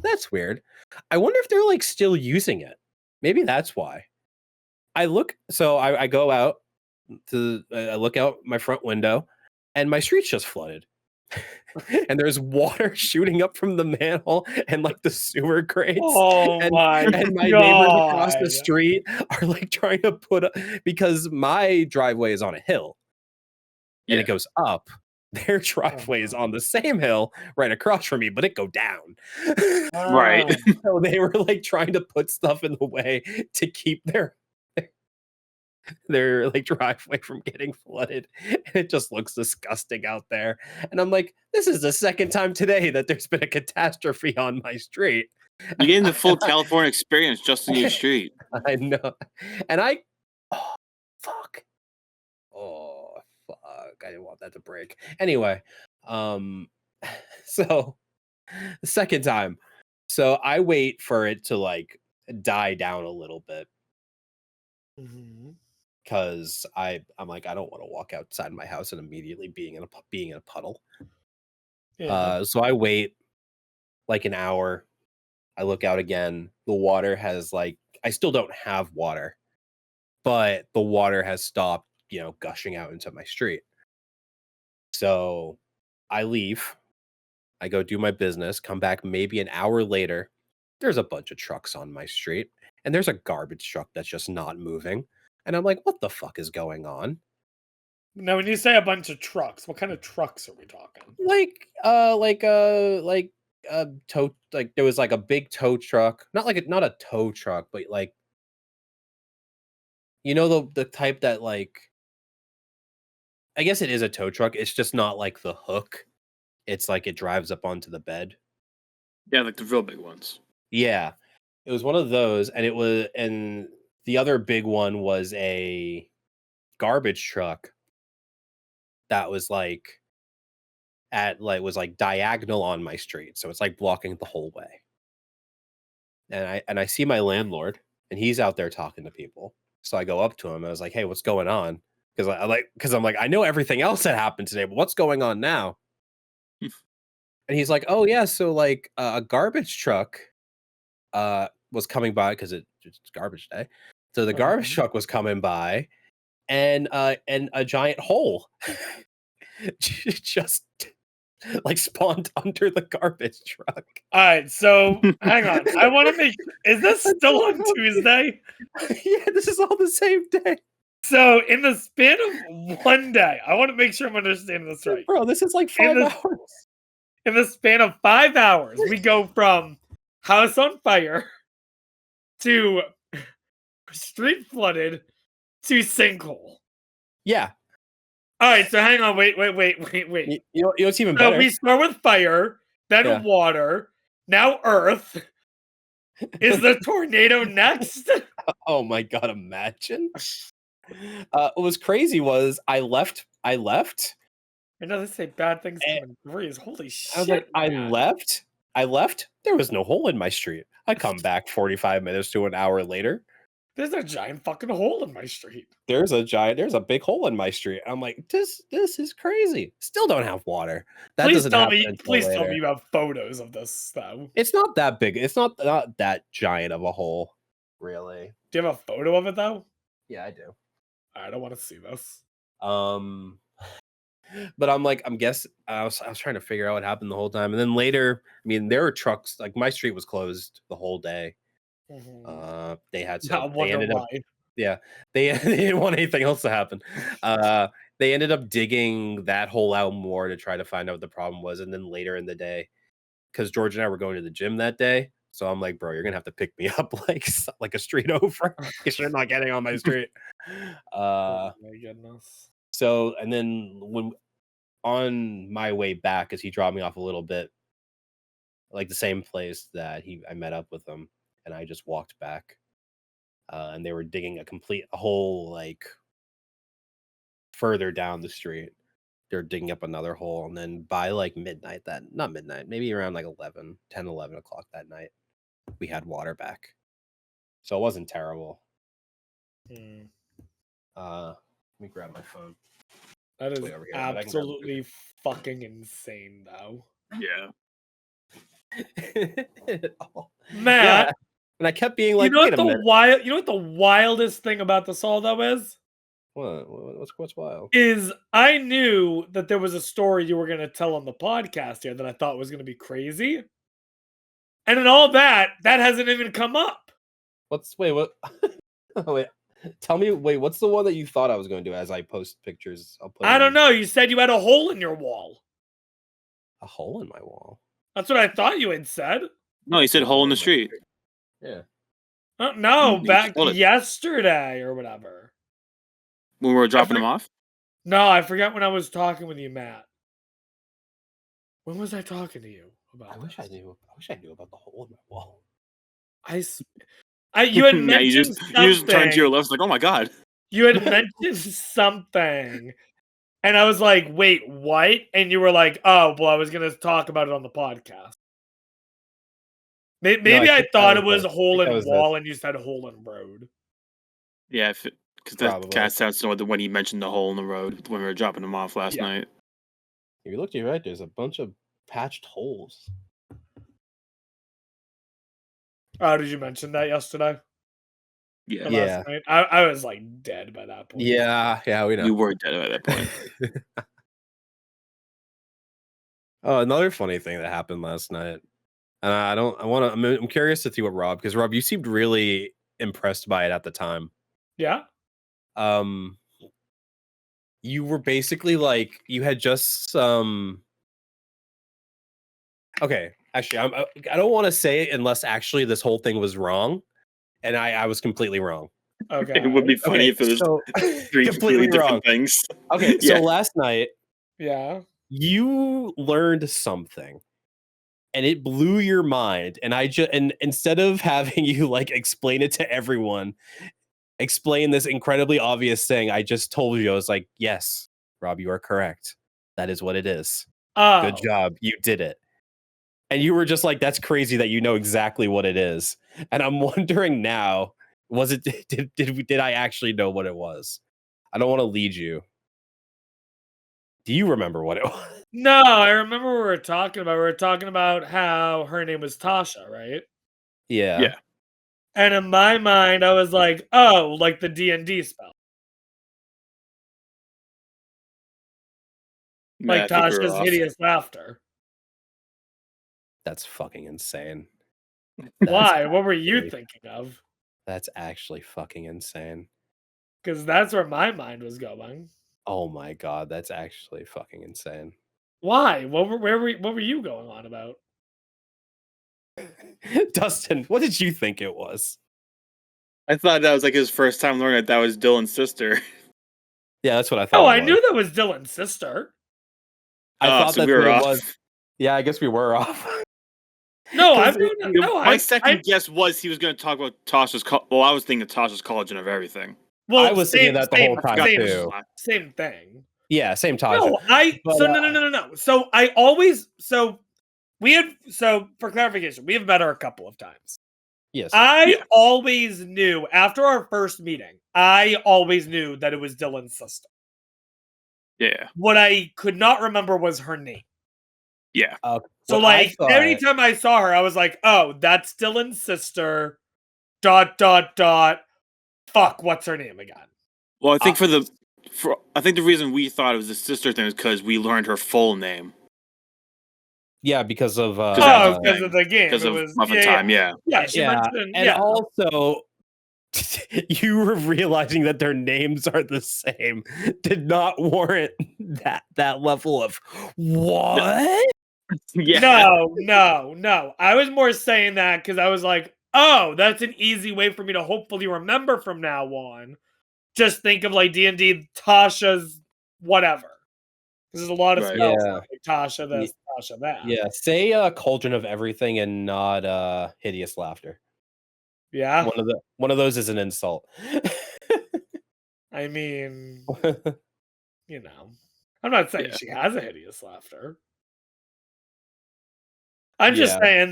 That's weird. I wonder if they're like still using it. Maybe that's why. I go out I look out my front window, and my street's just flooded. And there's water shooting up from the manhole and like the sewer grates. Oh and, my and my neighbors across the God. street are like trying to because my driveway is on a hill and it goes up. Their driveway is on the same hill right across from me, but it go down. Right. So they were like trying to put stuff in the way to keep their like driveway from getting flooded, and it just looks disgusting out there. And I'm like, this is the second time today that there's been a catastrophe on my street. You're getting the full California experience just in your street. I know. And oh fuck. Oh fuck. I didn't want that to break. Anyway, so the second time. So I wait for it to like die down a little bit. Mhm. Because I'm like, I don't want to walk outside my house and immediately being in a puddle. Yeah. So I wait like an hour. I look out again. The water has like, I still don't have water, but the water has stopped, gushing out into my street. So I leave. I go do my business. Come back maybe an hour later. There's a bunch of trucks on my street, and there's a garbage truck that's just not moving. And I'm like, what the fuck is going on? Now, when you say a bunch of trucks, what kind of trucks are we talking? Like a tow, like there was like a big tow truck, not a tow truck, but like the type that like, I guess it is a tow truck. It's just not like the hook. It's like it drives up onto the bed. Yeah, like the real big ones. Yeah, it was one of those, and the other big one was a garbage truck that was like was like diagonal on my street, so it's like blocking the whole way. And I see my landlord, and he's out there talking to people. So I go up to him. I was like, "Hey, what's going on?" Because I'm like, I know everything else that happened today, but what's going on now? And he's like, "Oh yeah, so like a garbage truck was coming by because it's garbage day. So the garbage truck was coming by, and a giant hole just like spawned under the garbage truck." All right, so hang on. I want to make. Is this still on Tuesday? Yeah, this is all the same day. So, in the span of one day, I want to make sure I'm understanding this right. Bro, this is like 5 hours. In the span of 5 hours, we go from house on fire to street flooded to sinkhole. Yeah. All right, so hang on. Wait. You know what's even So better? we start with fire, then Yeah. water, now earth. Is the tornado next? Oh my god, imagine. What was crazy was I left. I know they say bad things come in threes. Holy shit. I was like, man. I left. There was no hole in my street. I come back 45 minutes to an hour later. There's a giant fucking hole in my street. There's a big hole in my street. I'm like, this is crazy. Still don't have water. That Please doesn't tell happen me. until Please tell later. me you have photos of this though. It's not that big. It's not that giant of a hole, really. Do you have a photo of it though? Yeah, I do. I don't want to see this. But I'm like, I was trying to figure out what happened the whole time. And then later, I mean, there were trucks, like my street was closed the whole day. They had I wonder why. They didn't want anything else to happen. They ended up digging that hole out more to try to find out what the problem was. And then later in the day, because George and I were going to the gym that day, so I'm like, bro, you're gonna have to pick me up like a street over because you're not getting on my street. Oh my goodness. So, and then when on my way back, because he dropped me off a little bit, like the same place that I met up with him, and I just walked back, and they were digging a whole like further down the street they're digging up another hole, and then by like midnight, not midnight, maybe around like 11 o'clock that night, we had water back. So it wasn't terrible. Hmm. Let me grab my phone. That is way over here, but I can grab the absolutely fucking insane, though. Yeah. Matt, Yeah, and I kept being like, you know wait what a the minute. you know what the wildest thing about this all though is? What's wild? Is I knew that there was a story you were gonna tell on the podcast here that I thought was gonna be crazy. And in all that hasn't even come up. What? Oh, wait, tell me. Wait, what's the one that you thought I was going to do? As I post pictures, I'll put. I don't in know. You said you had a hole in your wall. a hole in my wall. That's what I thought you had said. No, he said No, hole in my the street. Yeah. No, You back told it. yesterday or whatever. When we were dropping him off? No, I forgot when I was talking with you, Matt. When was I talking to you about? I wish I knew about the hole in my wall. You had Yeah, mentioned you just turned to your something. left, like, oh my god. You had mentioned something, and I was like, "Wait, what?" And you were like, "Oh, well, I was going to talk about it on the podcast." Maybe I I think that thought it was was this. hole I think that in was wall, and you said hole in road. Yeah, because that Probably. cat sounds similar when he mentioned the hole in the road when we were dropping him off last Yeah. night. If you look to your right, there's a bunch of patched holes. Oh, did you mention that yesterday? Yeah. Or Yeah. last night? I was like dead by that point. Yeah, we know. You were dead at that point. Oh, another funny thing that happened last night. And I'm curious to see what Rob, because Rob, you seemed really impressed by it at the time. Yeah. You were basically like, you had just okay, actually, I don't want to say it unless actually this whole thing was wrong, and I was completely wrong. Okay. It would be funny if it was so three completely wrong. different things. Okay, Yeah. so last night Yeah. you learned something, and it blew your mind. And instead of having you like explain it to everyone, explain this incredibly obvious thing, I just told you. I was like, yes, Rob, you are correct. That is what it is. Oh. Good job. You did it. And you were just like, that's crazy that you know exactly what it is. And I'm wondering now, was it did I actually know what it was? I don't want to lead you. Do you remember what it was? No, I remember what we were talking about. We were talking about how her name was Tasha, right? Yeah. Yeah. And in my mind, I was like, oh, like the D&D spell. Like I think we were Tasha's off. hideous laughter. That's fucking insane. Why? What were you actually- thinking of? That's actually fucking insane. Because that's where my mind was going. Oh my god, that's actually fucking insane. Why? What were you going on about? Dustin, what did you think it was? I thought that was like his first time learning that was Dylan's sister. Yeah, that's what I thought. Oh, it I was. knew that was Dylan's sister. I thought so that's we were what it off. was. Yeah, I guess we were off. No, 'Cause My second guess was he was going to talk about Tasha's. Well, I was thinking Tasha's College of everything. well, I was thinking that the whole time too. Same thing. Yeah, same Tasha. No, But, no. So for clarification, we have met her a couple of times. Yes. I always knew after our first meeting, I always knew that it was Dylan's sister. Yeah. What I could not remember was her name. Yeah. So like anytime I saw her, I was like, oh, that's Dylan's sister. ... Fuck, what's her name again? Well, I think I think the reason we thought it was the sister thing is because we learned her full name. Yeah, because of because of the game. Because It of was Muffin Time, yeah. Yeah, she mentioned, and also you were realizing that their names are the same did not warrant that level of what? Yeah. No. I was more saying that because I was like, oh, that's an easy way for me to hopefully remember from now on. Just think of like D&D Tasha's whatever. There's a lot of Right. spells Yeah. like Tasha this, Tasha that. Yeah, say Cauldron of Everything and not Hideous Laughter. Yeah. One of those is an insult. I mean, you know. I'm not saying Yeah. she has a hideous laughter. I'm just Yeah. saying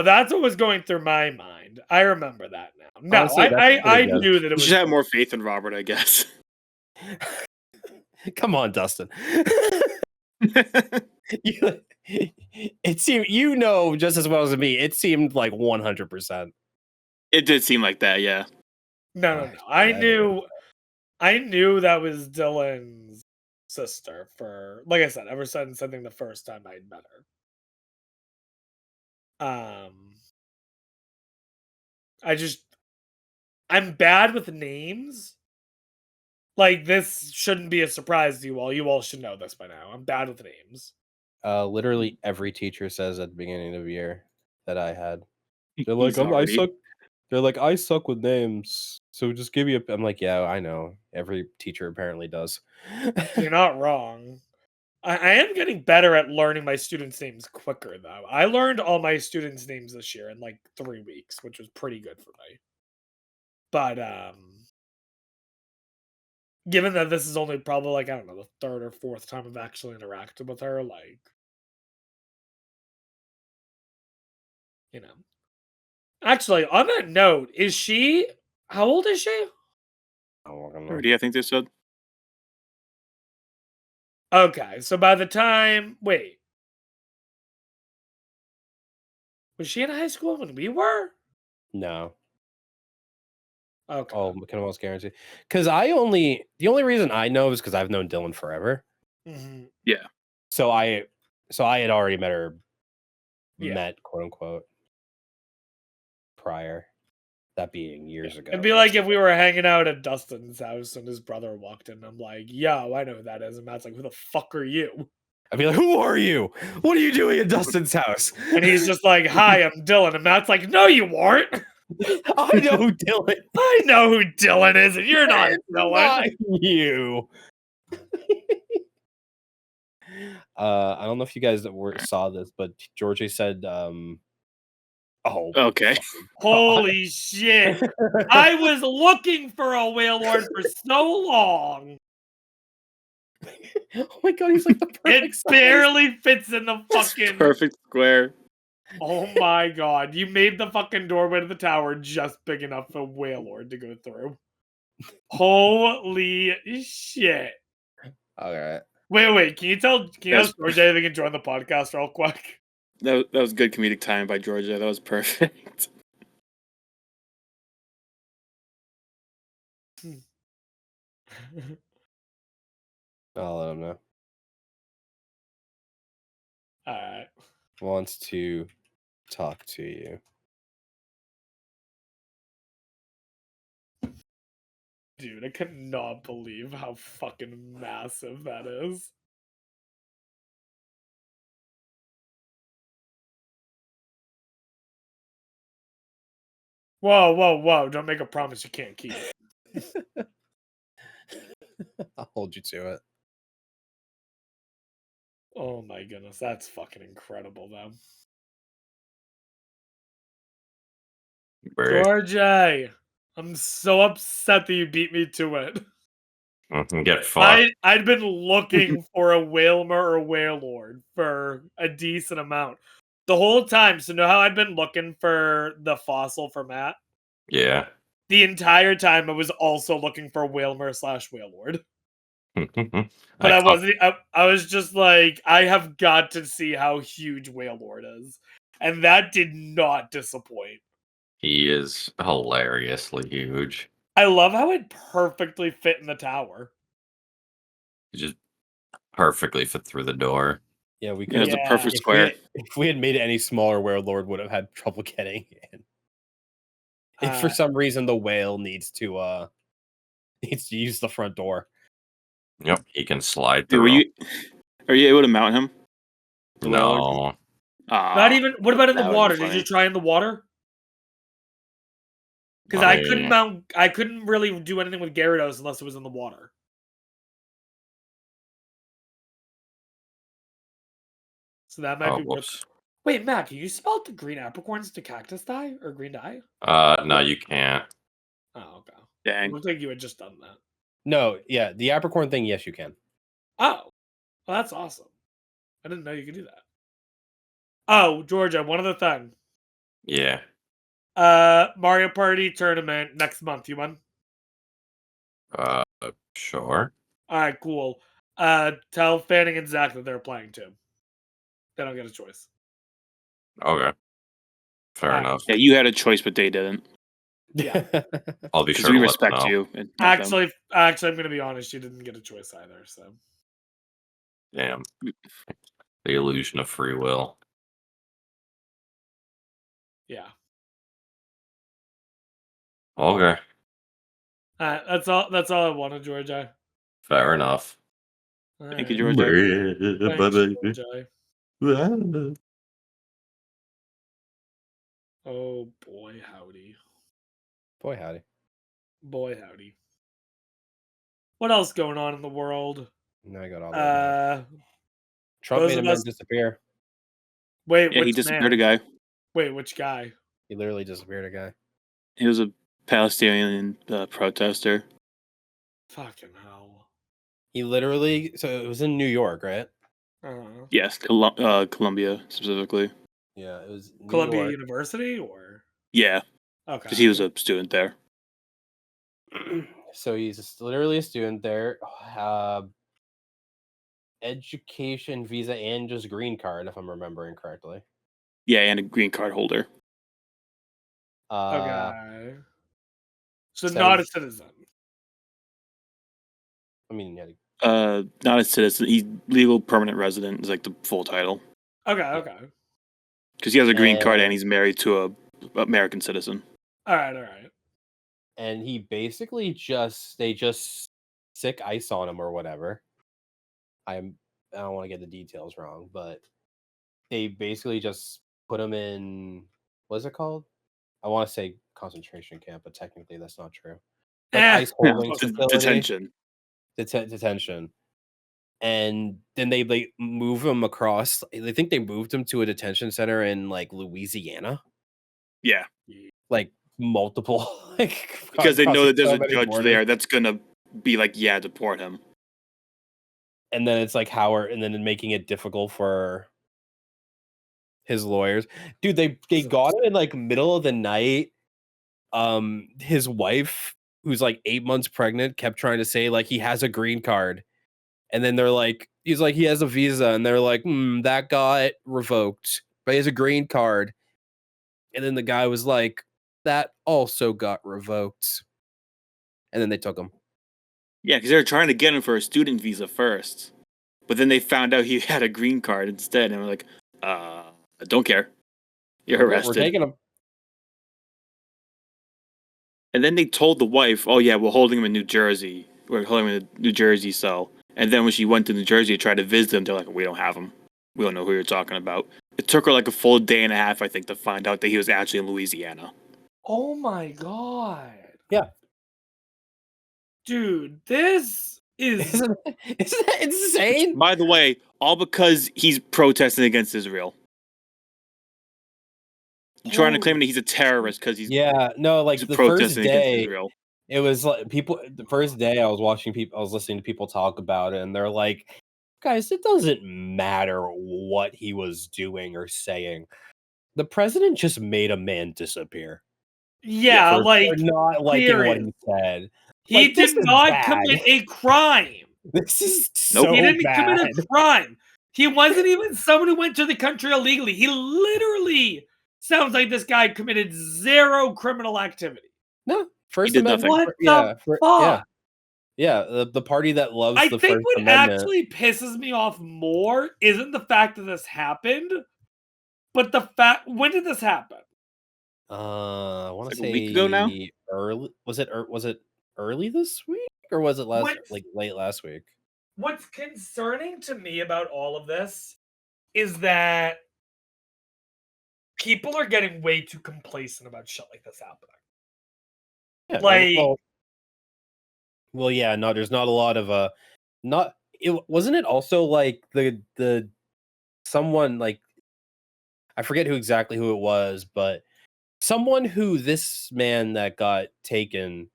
that's what was going through my mind. I remember that now. No, Honestly, that's I pretty good. knew that it You was. should have more faith in Robert, I guess. Come on, Dustin. It seemed just as well as me. It seemed like 100%. It did seem like that, yeah. No. I I knew that was Dylan's sister for, like I said, ever since I think the first time I'd met her. I'm bad with names. Like, this shouldn't be a surprise to you all. You all should know this by now. I'm bad with names. Literally every teacher says at the beginning of the year that I had. They're He's like, I already- suck. They're like, I suck with names. So just give me a. I'm like, yeah, I know. Every teacher apparently does. You're not wrong. I am getting better at learning my students' names quicker, though. I learned all my students' names this year in like 3 weeks, which was pretty good for me. But given that this is only probably like, I don't know, the third or fourth time I've actually interacted with her, like, you know. Actually, on that note, how old is she? Oh, I don't know. 30, I think they said. Okay, so by the time, wait. Was she in high school when we were? No. Okay. Oh, can almost guarantee. Because the only reason I know is because I've known Dylan forever. Mhm. So I had already met her, Yeah. quote unquote, prior. That being years ago. It'd be like if we were hanging out at Dustin's house and his brother walked in. I'm like, yo, I know who that is. And Matt's like, who the fuck are you? I'd be like, who are you? What are you doing at Dustin's house? And he's just like, hi, I'm Dylan. And Matt's like, no, you aren't. I know who Dylan. I know who Dylan is, and you're not It's Dylan. not you. I don't know if you guys saw this, but Georgie said, Okay. Holy shit. I was looking for a whale lord for so long. oh my god, he's like the perfect It size. barely fits in the fucking. Perfect square. Oh my god. You made the fucking doorway to the tower just big enough for whale lord to go through. Holy shit. All right. Wait. Can you ask That's- George if they can join the podcast real quick? That was good comedic timing by Georgia. That was perfect. I'll let him know. Alright. Wants to talk to you. Dude, I could not believe how fucking massive that is. Whoa. Don't make a promise you can't keep. I'll hold you to it. Oh my goodness, that's fucking incredible, though. George, I'm so upset that you beat me to it. Get fucked. I'd been looking for a Whalmer or Whale Lord for a decent amount the whole time. So know how I'd been looking for the fossil for Matt? Yeah. The entire time I was also looking for Whalmer / Whale Lord. But I wasn't. I was just like, I have got to see how huge Whale Lord is, and that did not disappoint. He is hilariously huge. I love how it perfectly fit in the tower. He just perfectly fit through the door. Yeah, we It could. was a Yeah. perfect square. If we had made it any smaller, Werelord would have had trouble getting in. If for some reason the whale needs to use the front door. Yep, he can slide Dude, through. are you able to mount him? No, Not even. What about in the that would be water? Did funny. you try in the water? Because I couldn't I- mount. I couldn't really do anything with Gyarados unless it was in the water. So that might Oh, be worth. whoops. Wait, Matt, can you spell the green apricorns to cactus dye or green dye? No, you can't. Oh, okay. It Dang. looked like you had just done that. No, yeah, the apricorn thing, yes, you can. Oh, Well, that's awesome. I didn't know you could do that. Oh, Georgia, one other thing. Yeah. Mario Party tournament next month. You won? Uh, sure. All right, cool. Tell Fanning and Zach that they're playing too. They don't get a choice. Okay. Fair Alright. enough. Yeah, you had a choice, but they didn't. Yeah. I'll be Because sure we to let them respect know. you. And not them. Actually, I'm gonna be honest. You didn't get a choice either. So Damn. The illusion of free will. yeah. Okay. That's all. That's all I wanted, Georgia. Fair enough. Thank you, Alright. Georgia. Thanks, Georgia. Bye. Oh boy, howdy. Boy, howdy. Boy, howdy. What else going on in the world? Now I got all that. Trump those made a of man us- disappear. Wait, Yeah, he which disappeared man? a guy. Wait, which guy? He literally disappeared a guy. He was a Palestinian protester. Fucking hell. He literally, so it was in New York, right? Uh-huh. Yes, Columbia specifically. Yeah, it was New Columbia York. University, or Yeah, okay? because he was a student there. So he's literally a student there. Education visa and just green card, if I'm remembering correctly. Yeah, and a green card holder. Okay. So not a says- citizen. I mean, yeah, Not a citizen. He's legal permanent resident is like the full title. Okay. Because he has a green card And- and he's married to a American citizen. All right. and he basically they just sick ice on him or whatever. I don't want to get the details wrong, but they basically just put him in, what's it called? I want to say concentration camp, but technically that's not true. Like ice holding facility. Detention. Detention. And then they move him across. I think they moved him to a detention center in like Louisiana, Yeah, like multiple, like because they know that there's so a many judge borders. there that's gonna be like, yeah, deport him. And then it's like Howard, and then making it difficult for his lawyers. Dude, they got him in like middle of the night. His wife, who's like 8 months pregnant, kept trying to say like he has a green card. And then they're like, he's like, he has a visa, and they're like, that got revoked, but he has a green card. And then the guy was like, that also got revoked. And then they took him. Yeah, because they were trying to get him for a student visa first, but then they found out he had a green card instead, and we're like, don't care. You're arrested. We're taking him. And then they told the wife, oh yeah, we're holding him in New Jersey. We're holding him in a New Jersey cell. And then when she went to New Jersey to try to visit him, they're like, we don't have him. We don't know who you're talking about. It took her like a full day and a half, I think, to find out that he was actually in Louisiana. Oh my god. Yeah. Dude, this is Isn't that insane? By the way, all because he's protesting against Israel. Trying to claim that he's a terrorist because he's like he's the first protesting against day, Israel. it was like people. The first day I was listening to people talk about it, and they're like, "Guys, it doesn't matter what he was doing or saying. The president just made a man disappear. yeah, for like not liking what period. he said. he like, this did is not bad. commit a crime. This is Nope. so He didn't bad. commit a crime. He wasn't even someone who went to the country illegally. He literally sounds like this guy committed zero criminal activity. No, First did Amendment. nothing. What yeah, the yeah, fuck? yeah. The party that loves I the think First what Amendment. actually pisses me off more isn't the fact that this happened, but the fact when did this happen? I want to Like say a week ago now? Early was it early this week or was it What- late last week? What's concerning to me about all of this is that people are getting way too complacent about shit like this happening. Yeah, Like- well, yeah, no, there's not a lot of not it wasn't it also like the someone like I forget who it was, but someone who this man that got taken,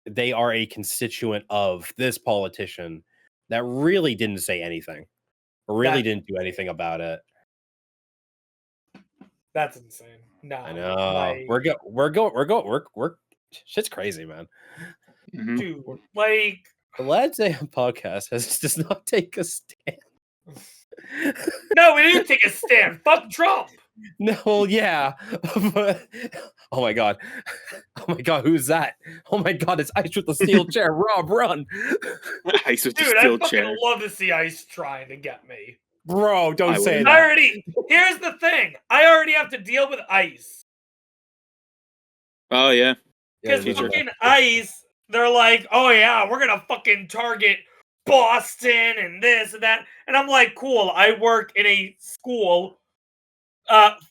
they are a constituent of this politician that really didn't say anything. really That- didn't do anything about it. That's insane. No, I know. like, We're shit's crazy, man. Mhm. dude, like, The Lads AM podcast does not take a stand. no, we didn't take a stand. Fuck Trump. No, well, yeah. But, oh my god. Oh my god, who's that? Oh my god, it's Ice with the steel chair. Rob, run. Ice with the Dude, I steel fucking chair. love to see Ice trying to get me. Bro, I don't say would. I that. already. Here's the thing. I already have to deal with Ice. Oh yeah. Because these are- fucking Ice, they're like, oh yeah, we're gonna fucking target Boston and this and that. And I'm like, cool. I work in a school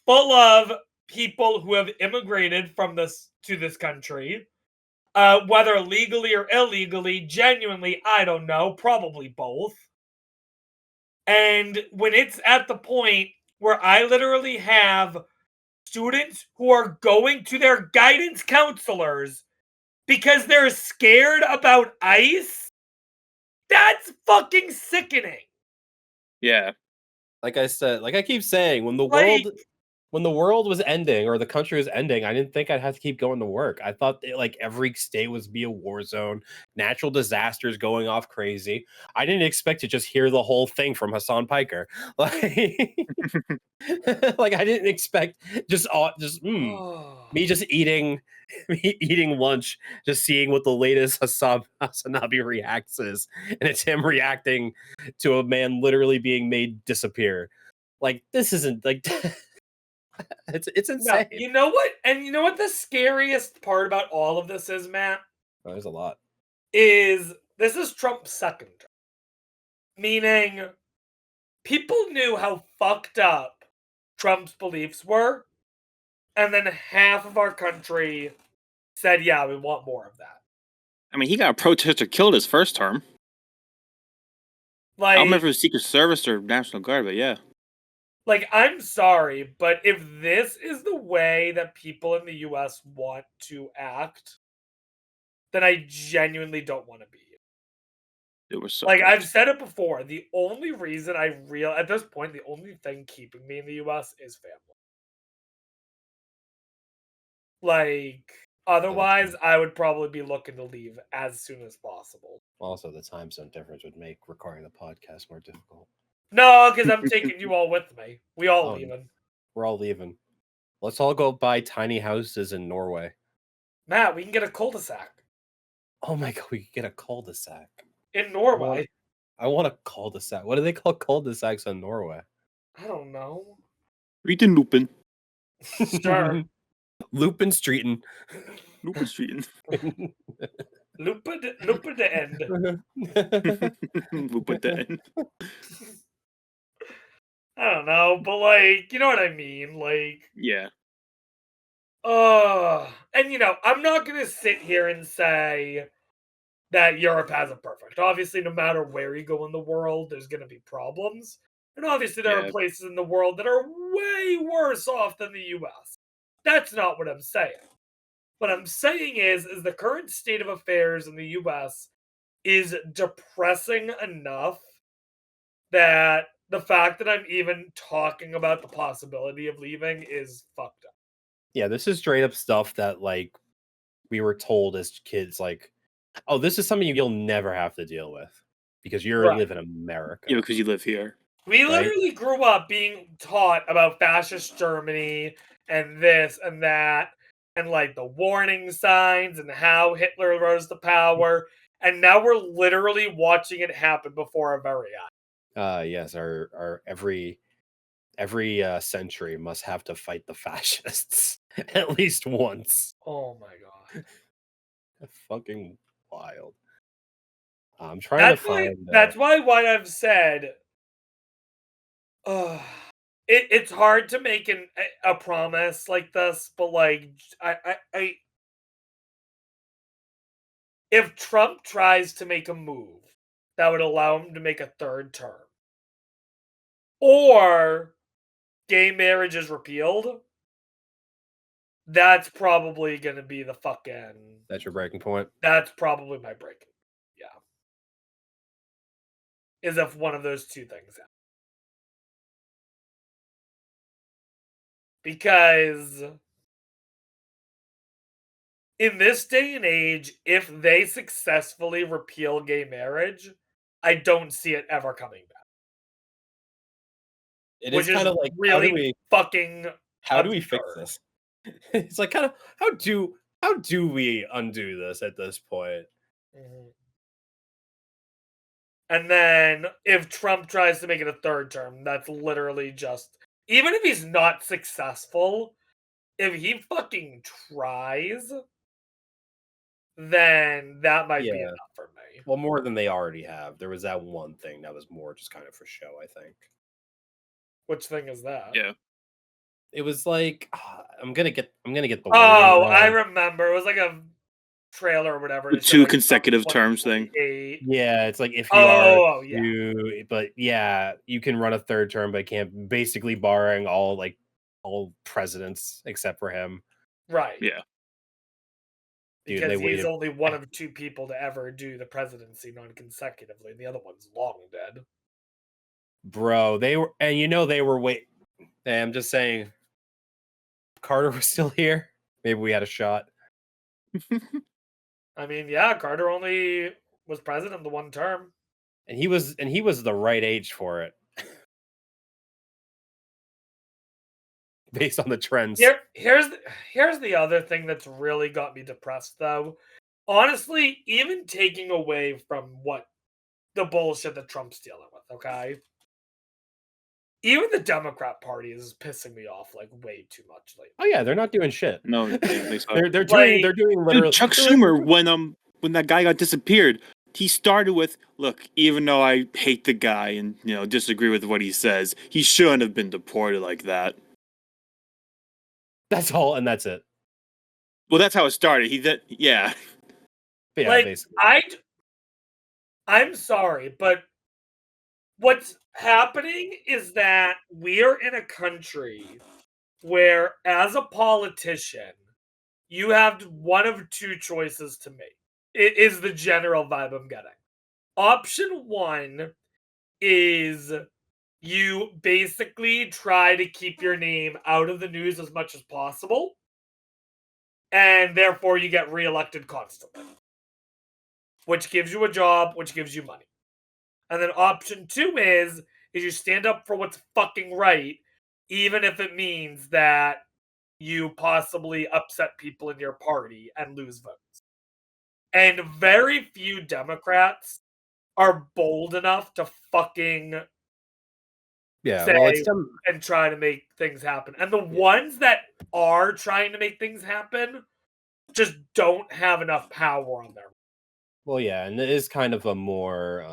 full of people who have immigrated from this to this country. Whether legally or illegally, genuinely, I don't know, probably both. And when it's at the point where I literally have students who are going to their guidance counselors because they're scared about ICE, that's fucking sickening. Yeah. Like I said, like I keep saying, when the Like- world was ending or the country was ending, I didn't think I'd have to keep going to work. I thought like every state was be a war zone, natural disasters going off crazy. I didn't expect to just hear the whole thing from Hassan Piker. Like, like I didn't expect me just eating eating lunch, just seeing what the latest Hasanabi reacts is, and it's him reacting to a man literally being made disappear. Like this isn't like it's No, insane. you know what? And you know what the scariest part about all of this is, Matt? Oh, there's a lot. Is this is Trump's second term. Meaning, people knew how fucked up Trump's beliefs were, and then half of our country said, yeah, we want more of that. I mean, he got a protester killed his first term. I Like, don't remember if it was Secret Service or National Guard, but yeah. like, I'm sorry, but if this is the way that people in the US want to act, then I genuinely don't want to be here. It was so Like, good. I've said it before, the only reason at this point, the only thing keeping me in the US is family. Like, otherwise, I would probably be looking to leave as soon as possible. Also, the time zone difference would make recording the podcast more difficult. No, because I'm taking you all with me. We all Oh, leaving. We're all leaving. Let's all go buy tiny houses in Norway. Matt, we can get a cul-de-sac Oh my god, we could get a cul-de-sac. in Norway. I want a cul-de-sac. What do they call cul-de-sacs in Norway? I don't know. Reading Lupin. Sure. Lupin Streetin. Lupin Street. Lupa the end. Lupin the end. I don't know, but like, you know what I mean? Like, Yeah. and you know, I'm not gonna sit here and say that Europe has it perfect. Obviously, no matter where you go in the world, there's gonna be problems. And obviously there Yeah. are places in the world that are way worse off than the US. That's not what I'm saying. What I'm saying is the current state of affairs in the US is depressing enough that the fact that I'm even talking about the possibility of leaving is fucked up. Yeah, this is straight up stuff that like we were told as kids, like, oh, this is something you'll never have to deal with because you're Right. live in America. Yeah, because you live here. We Right. literally grew up being taught about fascist Germany and this and that, and like the warning signs and how Hitler rose to power. And now we're literally watching it happen before our very eyes. Yes, our every century must have to fight the fascists at least once. Oh my god. Fucking wild. I'm trying to find. That's why what I've said. It's hard to make a promise like this, but like I if Trump tries to make a move that would allow him to make a third term, or gay marriage is repealed, that's probably going to be the fucking. That's your breaking point. That's probably my breaking. Yeah. Is if one of those two things happen. Because in this day and age, if they successfully repeal gay marriage, I don't see it ever coming back. It Which is kind is of like really fucking how do we fix absurd. this? It's like kind of how do we undo this at this point? Mhm. And then if Trump tries to make it a third term, that's literally just, even if he's not successful, if he fucking tries, then that might be Yeah. enough for me. Well, more than they already have. There was that one thing that was more just kind of for show, I think. Which thing is that? Yeah. It was like I'm gonna get the wording Oh, I wrong. remember. It was like a trailer or whatever. The and it said, two like, consecutive Trump terms thing. 2028. Yeah, it's like if you are Oh, yeah. but yeah, you can run a third term, but can't, basically barring all presidents except for him. Right. Yeah. Dude, Because they he's waited. only one of two people to ever do the presidency non-consecutively. The other one's long dead. Bro, they were, and they were Hey, I'm just saying, Carter was still here. Maybe we had a shot. I mean, yeah, Carter only was president the one term. And he was the right age for it. Based on the trends. Here's the other thing that's really got me depressed, though. Honestly, even taking away from what the bullshit that Trump's dealing with, okay? Even the Democrat Party is pissing me off like way too much lately. Oh yeah, they're not doing shit. No, they suck. they're Like- doing literally. Dude, Chuck Schumer, when that guy got disappeared, he started with, "Look, even though I hate the guy and disagree with what he says, he shouldn't have been deported like that." That's all, and that's it. Well, that's how it started. Yeah. But yeah, like, basically. I'm sorry, but what's happening is that we're in a country where, as a politician, you have one of two choices to make. It is the general vibe I'm getting. Option one is you basically try to keep your name out of the news as much as possible, and therefore you get reelected constantly, which gives you a job, which gives you money. And then option two is you stand up for what's fucking right, even if it means that you possibly upset people in your party and lose votes. And very few Democrats are bold enough to fucking Yeah, say well, it's and try to make things happen. And the ones that are trying to make things happen just don't have enough power on their. well, yeah, and it is kind of a more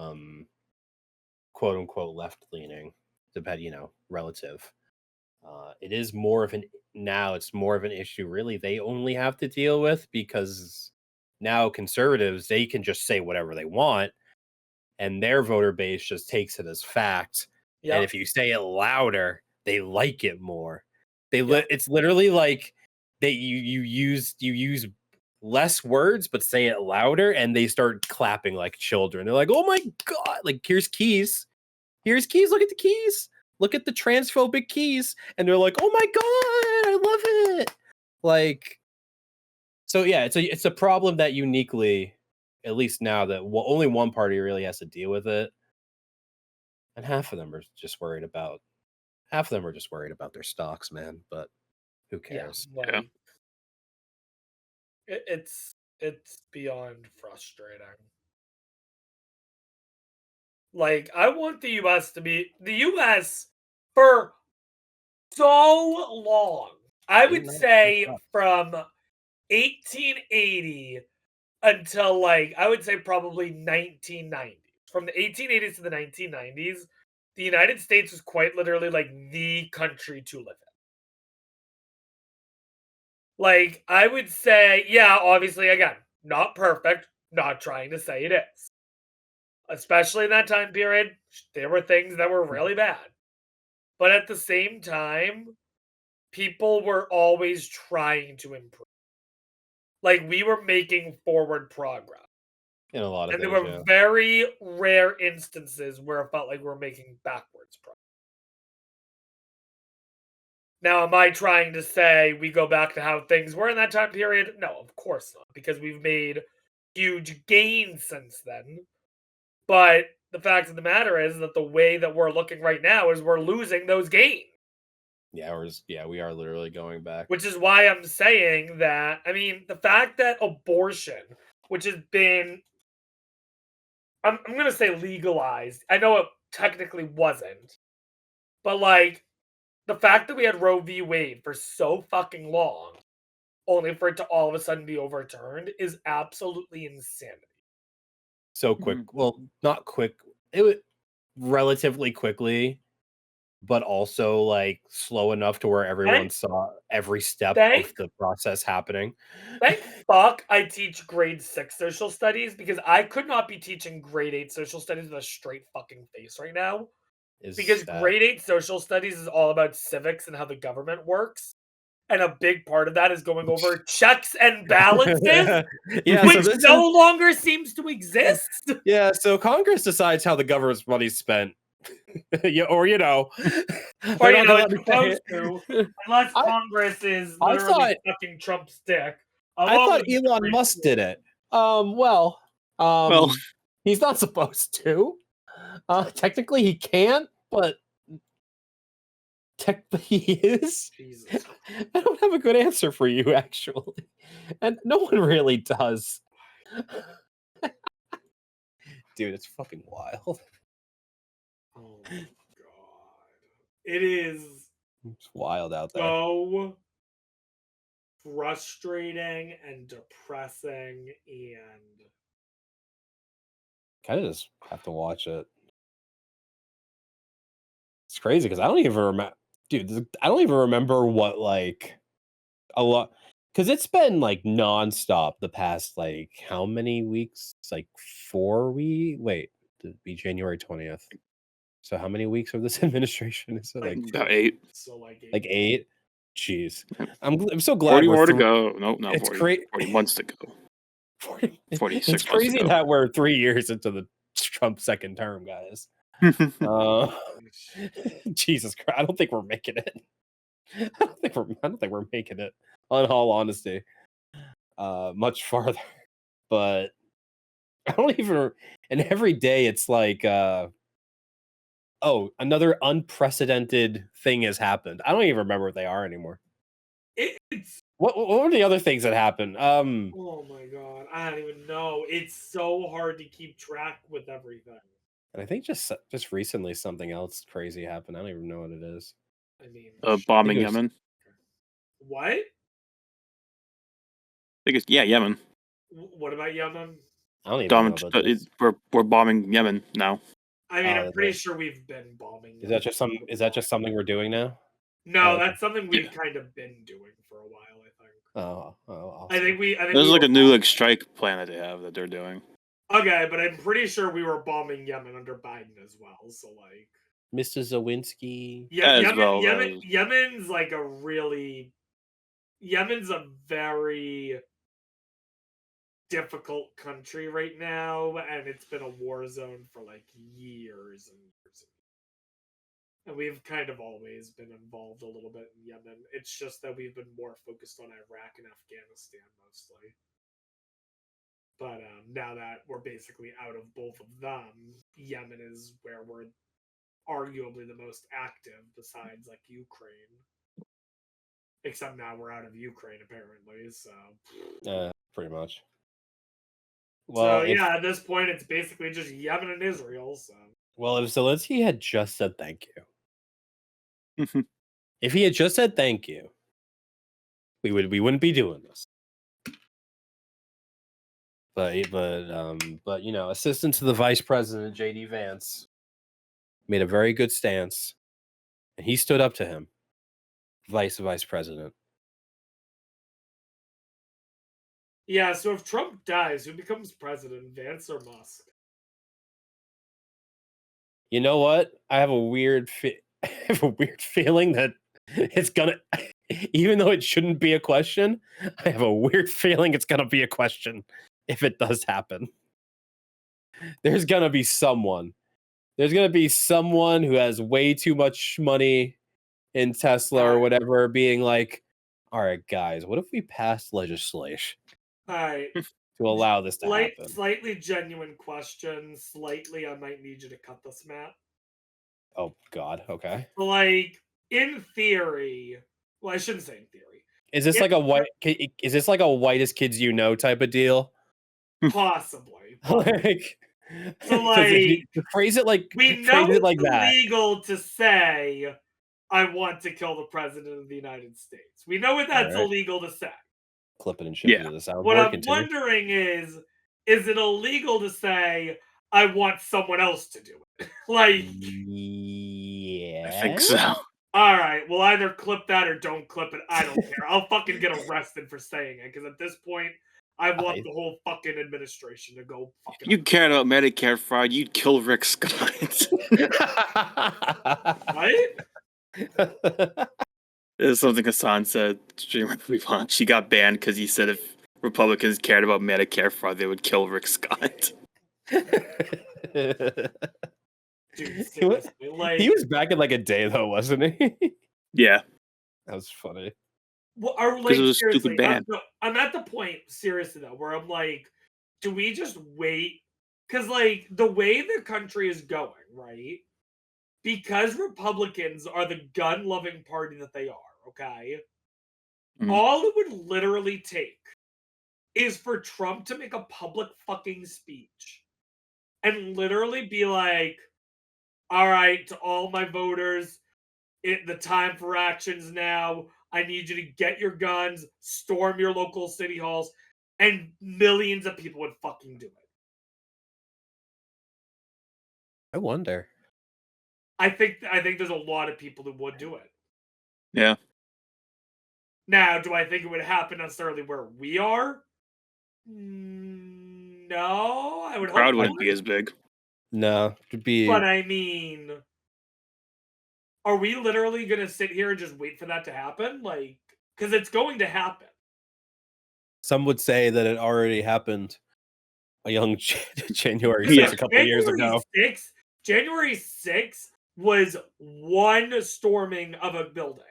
quote unquote left leaning, relative. It is more of it's more of an issue really they only have to deal with, because now conservatives, they can just say whatever they want and their voter base just takes it as fact. Yeah. And if you say it louder, they like it more. Yeah. It's literally like you use less words but say it louder, and they start clapping like children. They're like, "Oh my god, like here's keys. Here's keys. Look at the keys. Look at the transphobic keys." And they're like, "Oh my god, I love it." Like, so yeah, it's a problem that uniquely, at least now, that only one party really has to deal with it. And half of them are just worried about their stocks, man. But who cares? Yeah, Yeah. like, it's beyond frustrating. Like, I want the US to be the US for so long. I would say from 1880 until, like, I would say probably 1990. From the 1880s to the 1990s, the United States was quite literally like the country to live in. Like, I would say, yeah, obviously, again, not perfect, not trying to say it is. Especially in that time period, there were things that were really bad. But at the same time, people were always trying to improve. Like, we were making forward progress. In a lot of And there things, were yeah. very rare instances where it felt like we were making backwards progress. Now, am I trying to say we go back to how things were in that time period? No, of course not, because we've made huge gains since then. But the fact of the matter is that the way that we're looking right now is we're losing those gains. Yeah, we are literally going back. Which is why I'm saying that, I mean, the fact that abortion, which has been, I'm going to say legalized. I know it technically wasn't. But, like, the fact that we had Roe v. Wade for so fucking long, only for it to all of a sudden be overturned, is absolutely insanity. So quick. Well, not quick. It was relatively quickly, but also like slow enough to where everyone saw every step of the process happening. Thank fuck I teach grade 6 social studies, because I could not be teaching grade 8 social studies with a straight fucking face right now. Because grade 8 social studies is all about civics and how the government works. And a big part of that is going over checks and balances, which no longer seems to exist. Yeah, so Congress decides how the government's money's spent. Yeah, or or it's supposed to, unless Congress is literally fucking Trump's dick. I thought Elon Musk did it. Well, he's not supposed to. Technically, he can't, but technically he is. Jesus. I don't have a good answer for you, actually, and no one really does. Dude, it's fucking wild. Oh my god. It is It's wild out there. so frustrating and depressing, and kind of just have to watch it. It's crazy because I don't even remember, dude. I don't even remember what like a lot, because it's been like nonstop the past like how many weeks? It's like 4 weeks. Wait, it'd be January 20th. So how many weeks of this administration is it? Like about 8. So like 8. Jeez, I'm so glad. 40 more to go. Nope, not it's 40. great. 40 months to go. 46. It's crazy that we're 3 years into the Trump second term, guys. Jesus Christ, I don't think we're making it. I don't think we're making it. In all honesty, much farther. But I don't even. And every day it's like, another unprecedented thing has happened. I don't even remember what they are anymore. What were the other things that happened? Oh my god, I don't even know. It's so hard to keep track with everything. And I think just recently something else crazy happened. I don't even know what it is. I mean, bombing Yemen. What? I think it's Yemen. What about Yemen? I don't even know about this. We're bombing Yemen now. I mean, I'm pretty sure we've been bombing. Is that just something we're doing now? No, that's something we've kind of been doing for a while, I think. Awesome. I think there's like a new strike plan that they have that they're doing. Okay, but I'm pretty sure we were bombing Yemen under Biden as well. So like, Mr. Zawinski. Yemen's like Yemen's a very difficult country right now, and it's been a war zone for like years and years. And we've kind of always been involved a little bit in Yemen. It's just that we've been more focused on Iraq and Afghanistan mostly. But now that we're basically out of both of them, Yemen is where we're arguably the most active besides like Ukraine. Except now we're out of Ukraine apparently, so pretty much. Well, so yeah, at this point it's basically just Yemen and Israel, so well, if Zelensky had just said thank you. If he had just said thank you, we wouldn't be doing this. But assistant to the vice president, JD Vance, made a very good stance, and he stood up to him, vice president. Yeah, so if Trump dies, who becomes president, Vance or Musk? You know what? I have a weird feeling that it's gonna, even though it shouldn't be a question, I have a weird feeling it's gonna be a question. If it does happen, there's gonna be someone who has way too much money, in Tesla or Alright. whatever, being like, "All right, guys, what if we passed legislation All right. to allow this to happen?" Slightly genuine question. Slightly, I might need you to cut this, Matt. Oh God, okay. Like, in theory, well, I shouldn't say in theory. Is this If like a white? Is this like a whitest kids you know type of deal? Possibly. Like, So, 'cause if you like, phrase it like we know phrase it it's like that. illegal to say, I want to kill the president of the United States. We know what that's Alright. illegal to say. Clip it and ship it Yeah. to the soundboard. What I'm Continue. wondering is it illegal to say, I want someone else to do it? Like, Yeah. I think so. all right, well, either clip that or don't clip it. I don't care. I'll fucking get arrested for saying it because at this point, I want the whole fucking administration to go If fucking. you cared about Medicare fraud, you'd kill Rick Scott. Right? This is something Hassan said. Streamer we watched. She got banned because he said if Republicans cared about Medicare fraud, they would kill Rick Scott. Dude, seriously. Like, He was back in like a day though, wasn't he? Yeah. That was funny. well, are, 'Cause like, it was a stupid seriously, ban. I'm at the point, seriously, though, where I'm like, do we just wait? Because, like, the way the country is going, right? Because Republicans are the gun loving party that they are, okay? Mhm. All it would literally take is for Trump to make a public fucking speech and literally be like, all right, to all my voters, the time for actions now. I need you to get your guns, storm your local city halls, and millions of people would fucking do it. I wonder. I think there's a lot of people who would do it. Yeah. Now, do I think it would happen necessarily where we are? No, I would hope Crowd not. wouldn't be as big. No, to be But I mean, are we literally gonna sit here and just wait for that to happen? Like, because it's going to happen. some would say that it already happened a young January 6th Yeah. a couple years ago. January 6th was one storming of a building.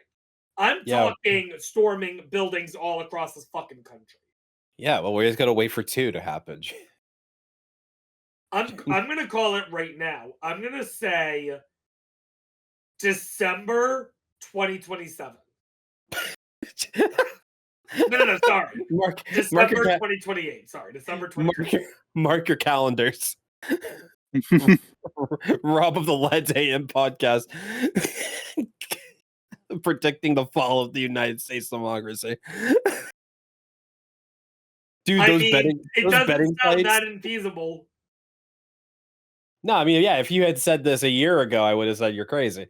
I'm Yeah. talking storming buildings all across this fucking country. Yeah, well, we just gotta wait for 2 to happen. I'm gonna call it right now. I'm gonna say December 2027. No, sorry. Mark December your 2028. Sorry, December 2028. mark your calendars. Rob of the Lads AM podcast predicting the fall of the United States democracy. Dude, I those mean, betting it those doesn't betting sound sites. that infeasible. No, I mean, yeah, if you had said this a year ago, I would have said you're crazy.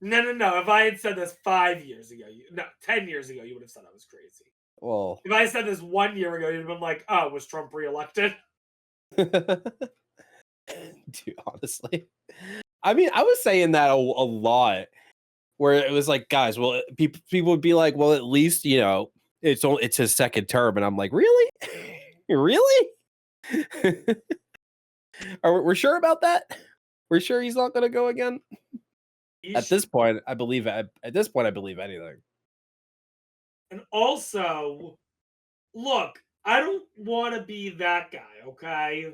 No. If I had said this 5 years ago, 10 years ago, you would have said I was crazy. Well, If I said this 1 year ago, you'd have been like, "Oh, was Trump reelected?" dude, honestly, I mean, I was saying that a lot, where it was like, guys, well, people would be like, well, at least it's his second term, and I'm like, really, really? We're sure about that? We're sure he's not going to go again? At this point, I believe anything. And also, look, I don't want to be that guy, okay?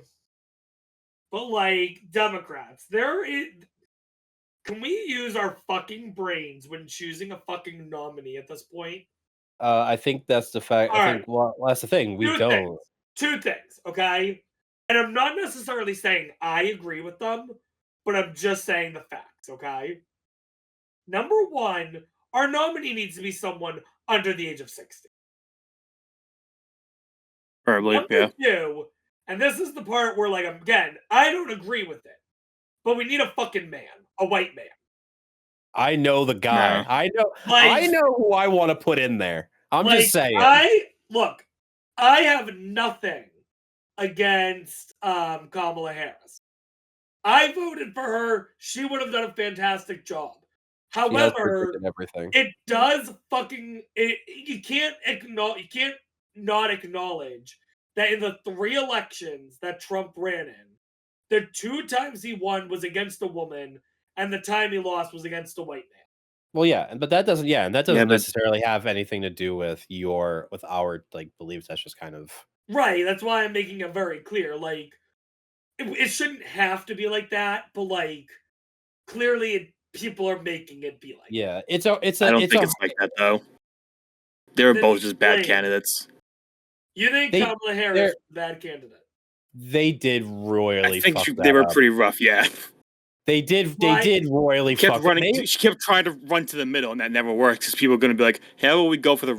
But like Democrats, can we use our fucking brains when choosing a fucking nominee at this point? I think that's the fact. All I think well, that's the thing. We don't. Two things, okay? And I'm not necessarily saying I agree with them, but I'm just saying the facts, okay? Number one, our nominee needs to be someone under the age of 60. Probably, Number yeah. two, and this is the part where, like, again, I don't agree with it, but we need a fucking man, a white man. I know the guy. No. I know who I want to put in there. I'm just saying. I have nothing against Kamala Harris. I voted for her. She would have done a fantastic job. She has However, predicted everything. it does fucking you can't not acknowledge that in the 3 elections that Trump ran in, the 2 times he won was against a woman, and the time he lost was against a white man. Well, yeah, but that doesn't. Yeah, and that doesn't but- necessarily have anything to do with our like beliefs. That's just kind of Right. That's why I'm making it very clear. Like, it shouldn't have to be like that, but like, clearly people are making it be like. yeah. I don't think it's like that though. They were Then both just bad explain. candidates. You think They- Kamala Harris they're- is a bad candidate? They did royally I think fuck they that were up. pretty rough. Yeah, They did. They Why- did royally she kept fuck it. running. She kept trying to run to the middle, and that never worked because people are going to be like, "How will we go for the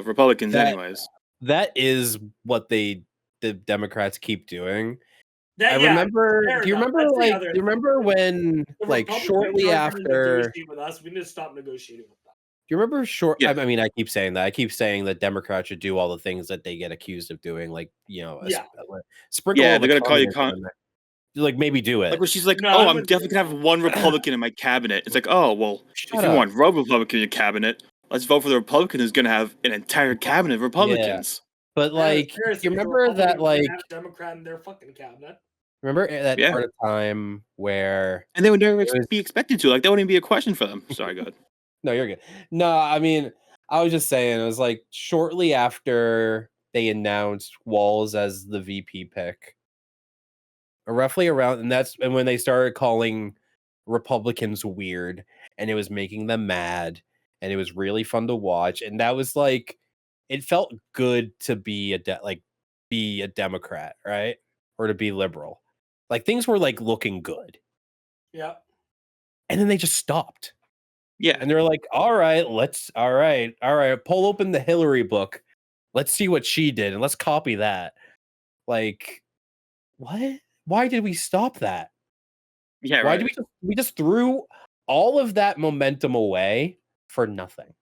Republicans That- anyways?" That is what the Democrats keep doing. That, I yeah, remember. fair Do you enough. remember That's the like? other Do you remember when The like Republicans shortly aren't gonna after? negotiate with us, we need to stop negotiating with them. Do you remember short? Yeah. I mean, I keep saying that. I keep saying that Democrats should do all the things that they get accused of doing, like Yeah. sprinkle. Yeah, all the they're gonna call you communism in there. Like maybe do it. Like when she's like, No, "Oh, I I'm wouldn't definitely say gonna have one Republican in my cabinet." It's like, "Oh, well, Shut if you up. want one Republican in your cabinet, let's vote for the Republican who's gonna have an entire cabinet of Republicans." But like, Seriously, you if a remember that Republican like can have a Democrat in their fucking cabinet? remember that Yeah. part of time where And they would never It was- be expected to. Like that wouldn't even be a question for them. Sorry, go ahead. no, you're good. No, I mean, I was just saying it was like shortly after they announced Walls as the VP pick. Or roughly around, and when they started calling Republicans weird, and it was making them mad, and it was really fun to watch, and that was like, it felt good to be be a Democrat, right, or to be liberal, like things were like looking good, Yeah. and then they just stopped, Yeah, and they're like, all right, pull open the Hillary book, let's see what she did, and let's copy that, like, what? Why did we stop that? yeah, Why right. did we just threw all of that momentum away for nothing?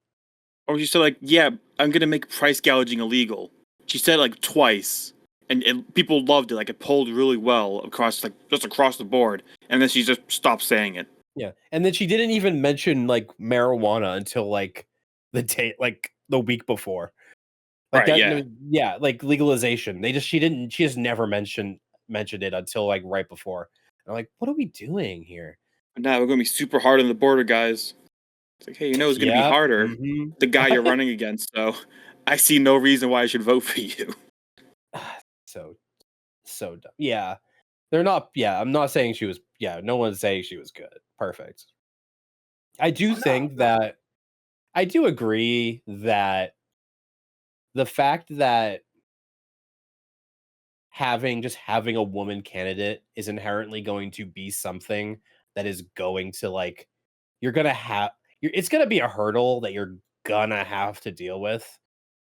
Or she said like, "Yeah, I'm gonna make price gouging illegal." She said it, like twice, and people loved it. Like it polled really well across just across the board. And then she just stopped saying it. Yeah. And then she didn't even mention like marijuana until like the week before. Like Right, that, yeah, like legalization. She just never mentioned it until like right before. I'm like, what are we doing here? But now we're gonna be super hard on the border, guys. It's like, hey, you know it's gonna be Yep, harder. mhm. The guy you're running against, so I see no reason why I should vote for you. So dumb. Yeah. They're not, yeah, I'm not saying she was, yeah, no one's saying she was good. Perfect. I do think that I do agree that the fact that having a woman candidate is inherently going to be something that is going to like it's going to be a hurdle that you're gonna have to deal with,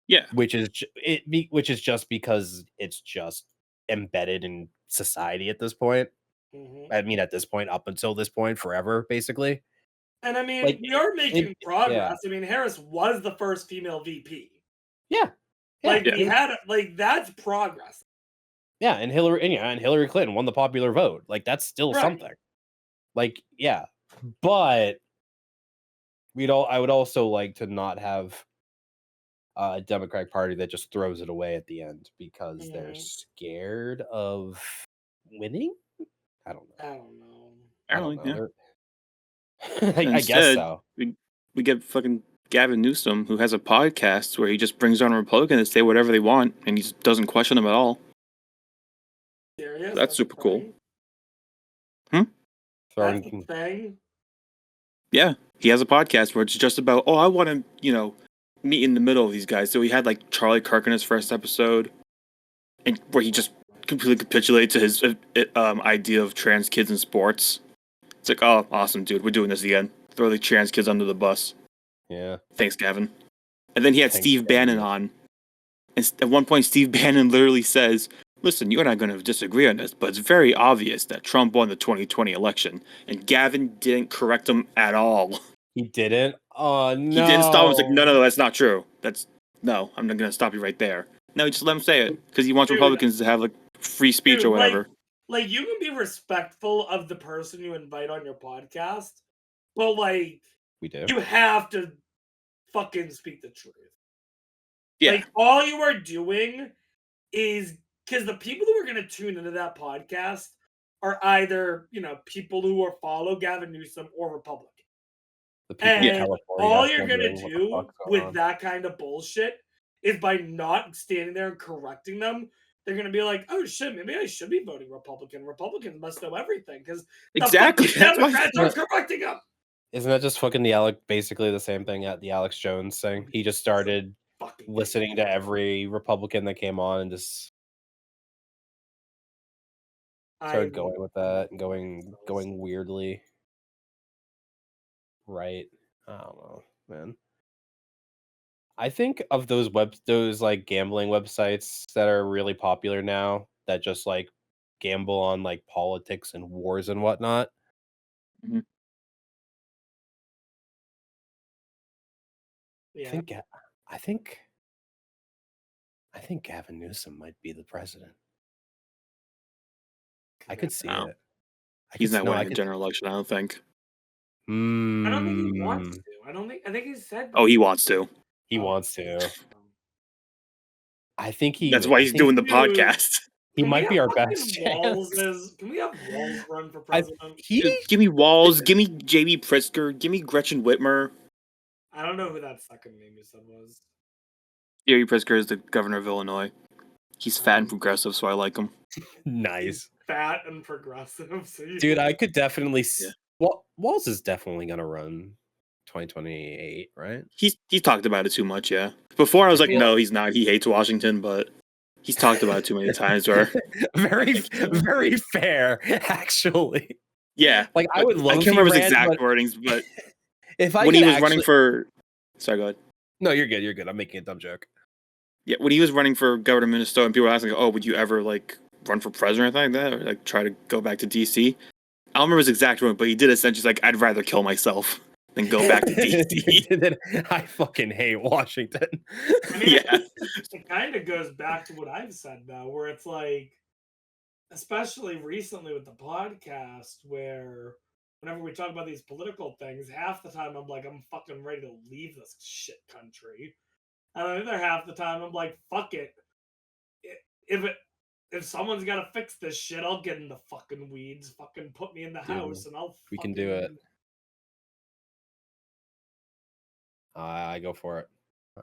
Yeah. which is just because it's just embedded in society at this point. Mhm. I mean, at this point, up until this point, forever, basically. And I mean, Like, we are making progress. yeah. I mean, Harris was the first female VP. Yeah. Like Yeah. we had, like that's progress. Yeah, and Hillary Clinton won the popular vote. Like that's still Right. something. Like, yeah. But I would also like to not have a Democratic Party that just throws it away at the end because they're Mhm. scared of winning. I don't know. I don't know. I don't Apparently, know. yeah. I guess Instead, so. we get fucking Gavin Newsom, who has a podcast where he just brings on a Republican to say whatever they want, and he just doesn't question them at all. Serious? That's super a cool. thing? Throwing- That's the thing. Yeah, he has a podcast where it's just about, I want to, meet in the middle of these guys. So he had like Charlie Kirk in his first episode, and where he just completely capitulates to his idea of trans kids in sports. It's like, oh, awesome, dude, we're doing this again. Throw the trans kids under the bus. Yeah. Thanks, Gavin. And then he had Thanks, Steve Gavin. Bannon on. And at one point, Steve Bannon literally says, listen, you and I are going to disagree on this, but it's very obvious that Trump won the 2020 election. And Gavin didn't correct him at all. He didn't. Oh no. He didn't stop him. He was like, no, that's not true. No, I'm not going to stop you right there. No, he just let him say it because he wants Dude. Republicans to have like free speech Dude, or whatever. Like you can be respectful of the person you invite on your podcast, but like We do. you have to fucking speak the truth. Yeah. Like all you are doing is because the people who are going to tune into that podcast are either people who are follow Gavin Newsom or Republican. The people in And California all you're gonna wondering what the do fuck's going with on. that kind of bullshit is by not standing there and correcting them, they're gonna be like, "Oh shit, maybe I should be voting Republican. Republicans must know everything because the Exactly. fucking That's why. Democrats are correcting them." Isn't that just fucking basically the same thing at the Alex Jones thing? He just started Fucking listening to every Republican that came on and just started going with that and going weirdly. Right. I don't know, man. I think of those like gambling websites that are really popular now that just like gamble on like politics and wars and whatnot. Mhm. Yeah. I think Gavin Newsom might be the president. I could see Wow. it. He's not winning the general election, I don't think. I don't think he wants Mm, to. I think he said. Oh, he wants to. he Oh. wants to. I think he. That's why he's doing the Dude. podcast. He Can we might be have our fucking best Walls chance. Can we have Walls run for I- president? He Give me Walls. Give me J.B. Pritzker. Give me Gretchen Whitmer. I don't know who that second name you said was. J.B. Pritzker is the governor of Illinois. He's fat and progressive, so I like him. nice. Fat and progressive. So you Dude, I could definitely Yeah. Well, Walls is definitely gonna run 2028, right? He's talked about it too much, yeah. Before I was I like, feel- no, he's not. He hates Washington, but he's talked about it too many times. Where, very fair, actually. yeah, Like I would love. I can't remember his ran, exact but wordings, but if I when he could was running actually- for, sorry, go ahead. no, you're good. You're good. I'm making a dumb joke. Yeah, when he was running for governor of Minnesota, and people were asking, "Oh, would you ever like run for president or anything like that, or like try to go back to DC?" I don't remember his exact word, but he did essentially like, "I'd rather kill myself than go back to DC." I fucking hate Washington. I mean, Yeah. it kind of goes back to what I've said now, where it's like, especially recently with the podcast, where whenever we talk about these political things, half the time I'm like, I'm fucking ready to leave this shit country. And the other half the time I'm like, fuck it. If someone's got to fix this shit, I'll get in the fucking weeds. Fucking put me in the Dude, house, and I'll. we can do it. I go for it.